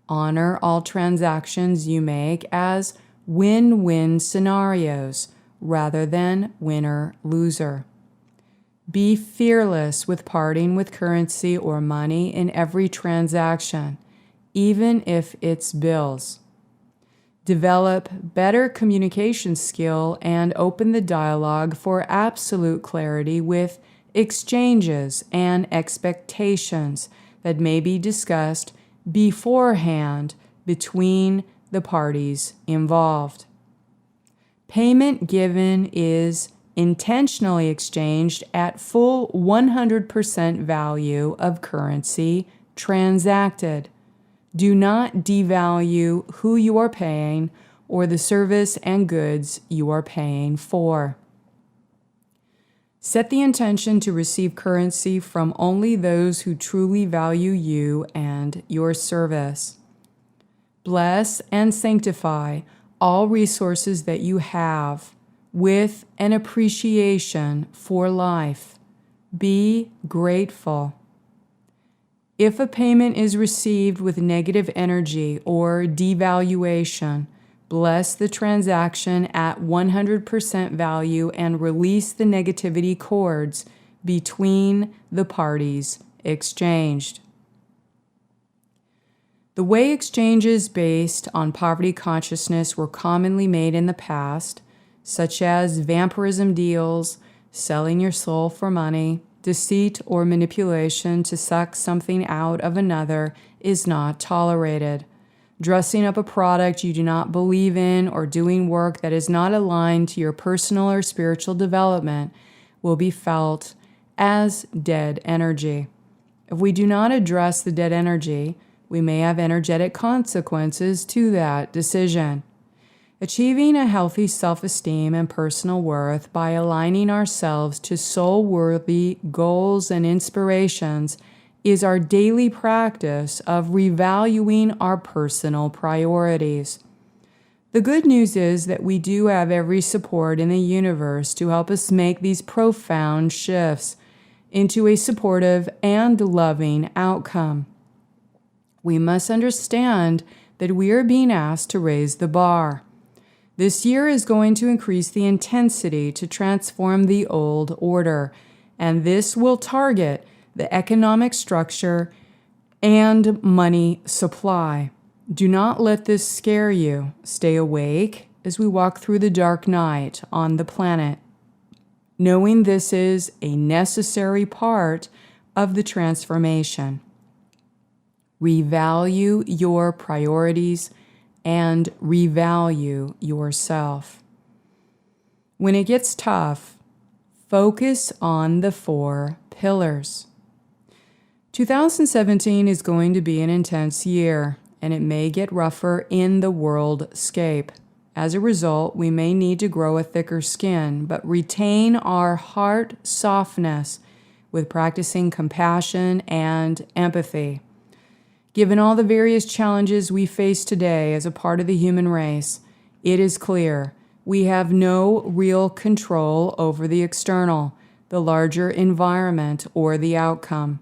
Honor all transactions you make as win-win scenarios rather than winner-loser. Be fearless with parting with currency or money in every transaction, even if it's bills. Develop better communication skill and open the dialogue for absolute clarity with exchanges and expectations that may be discussed beforehand between the parties involved. Payment given is intentionally exchanged at full 100% value of currency transacted. Do not devalue who you are paying or the service and goods you are paying for. Set the intention to receive currency from only those who truly value you and your service. Bless and sanctify all resources that you have with an appreciation for life. Be grateful. If a payment is received with negative energy or devaluation, bless the transaction at 100% value and release the negativity cords between the parties exchanged. The way exchanges based on poverty consciousness were commonly made in the past, such as vampirism deals, selling your soul for money, deceit or manipulation to suck something out of another, is not tolerated. Dressing up a product you do not believe in or doing work that is not aligned to your personal or spiritual development will be felt as dead energy. If we do not address the dead energy, we may have energetic consequences to that decision. Achieving a healthy self-esteem and personal worth by aligning ourselves to soul-worthy goals and inspirations is our daily practice of revaluing our personal priorities. The good news is that we do have every support in the universe to help us make these profound shifts into a supportive and loving outcome. We must understand that we are being asked to raise the bar. This year is going to increase the intensity to transform the old order, and this will target the economic structure and money supply. Do not let this scare you. Stay awake as we walk through the dark night on the planet, knowing this is a necessary part of the transformation. Revalue your priorities and revalue yourself. When it gets tough, focus on the 4 pillars. 2017 is going to be an intense year, and it may get rougher in the worldscape. As a result, we may need to grow a thicker skin, but retain our heart softness with practicing compassion and empathy. Given all the various challenges we face today as a part of the human race, it is clear we have no real control over the external, the larger environment, or the outcome.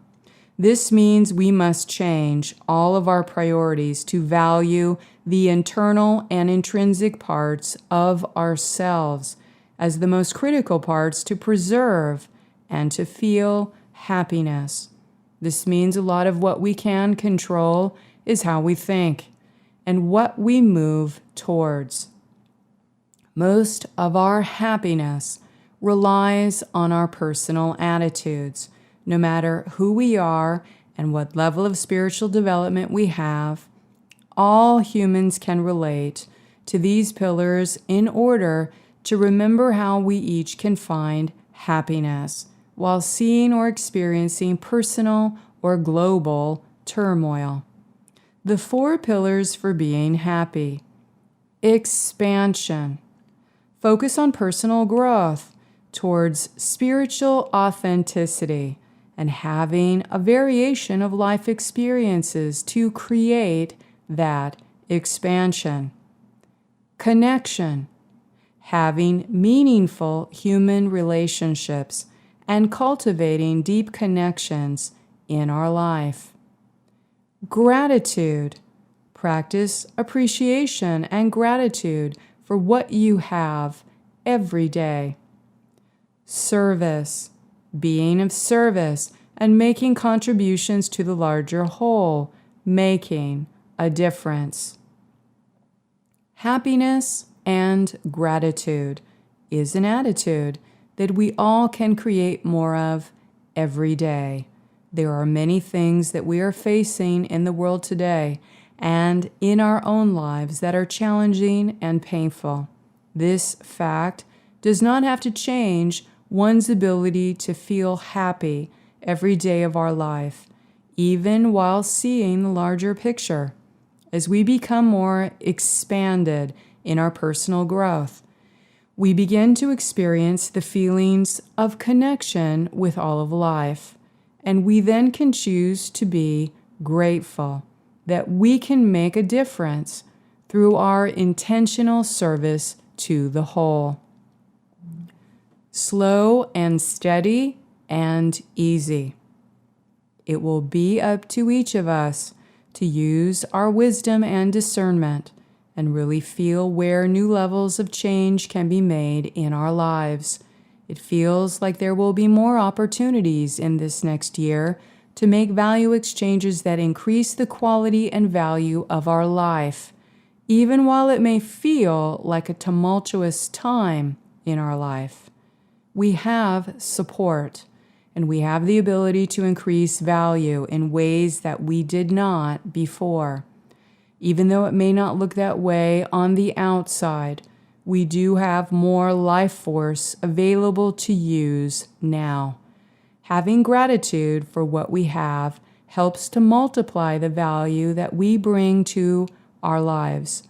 This means we must change all of our priorities to value the internal and intrinsic parts of ourselves as the most critical parts to preserve and to feel happiness. This means a lot of what we can control is how we think and what we move towards. Most of our happiness relies on our personal attitudes. No matter who we are and what level of spiritual development we have, all humans can relate to these pillars in order to remember how we each can find happiness while seeing or experiencing personal or global turmoil. The 4 pillars for being happy. Expansion. Focus on personal growth towards spiritual authenticity and having a variation of life experiences to create that expansion. Connection. Having meaningful human relationships and cultivating deep connections in our life. Gratitude. Practice appreciation and gratitude for what you have every day. Service. Being of service and making contributions to the larger whole, making a difference. Happiness and gratitude is an attitude that we all can create more of every day. There are many things that we are facing in the world today and in our own lives that are challenging and painful. This fact does not have to change one's ability to feel happy every day of our life, even while seeing the larger picture. As we become more expanded in our personal growth, we begin to experience the feelings of connection with all of life, and we then can choose to be grateful that we can make a difference through our intentional service to the whole. Slow and steady and easy. It will be up to each of us to use our wisdom and discernment and really feel where new levels of change can be made in our lives. It feels like there will be more opportunities in this next year to make value exchanges that increase the quality and value of our life, even while it may feel like a tumultuous time in our life. We have support, and we have the ability to increase value in ways that we did not before. Even though it may not look that way on the outside, we do have more life force available to use now. Having gratitude for what we have helps to multiply the value that we bring to our lives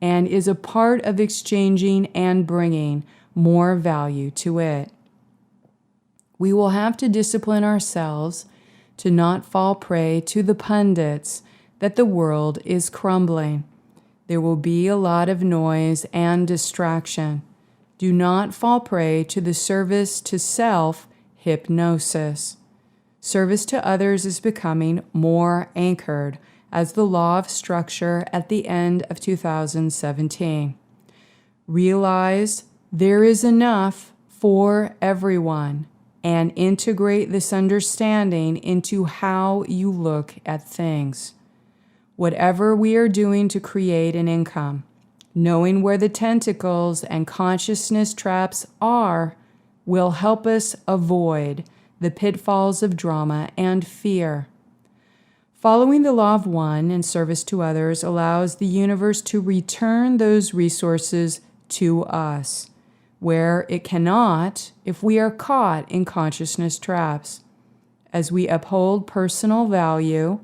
and is a part of exchanging and bringing more value to it. We will have to discipline ourselves to not fall prey to the pundits that the world is crumbling. There will be a lot of noise and distraction. Do not fall prey to the service to self hypnosis. Service to others is becoming more anchored as the law of structure at the end of 2017. Realize there is enough for everyone and integrate this understanding into how you look at things. Whatever we are doing to create an income, knowing where the tentacles and consciousness traps are will help us avoid the pitfalls of drama and fear. Following the law of one in service to others allows the universe to return those resources to us, where it cannot if we are caught in consciousness traps. As we uphold personal value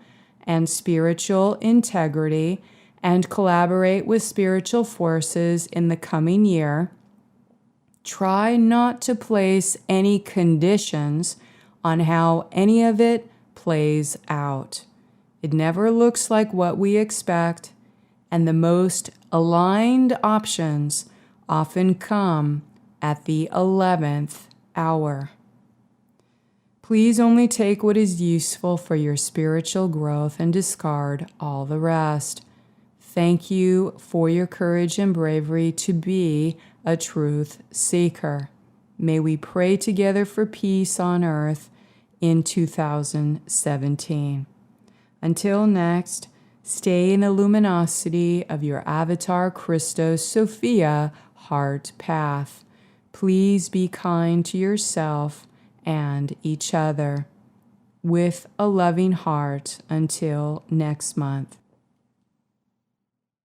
and spiritual integrity and collaborate with spiritual forces in the coming year, try not to place any conditions on how any of it plays out. It never looks like what we expect, and the most aligned options often come at the 11th hour. Please only take what is useful for your spiritual growth and discard all the rest. Thank you for your courage and bravery to be a truth seeker. May we pray together for peace on earth in 2017. Until next, stay in the luminosity of your avatar Christos Sophia heart path. Please be kind to yourself and each other. With a loving heart until next month.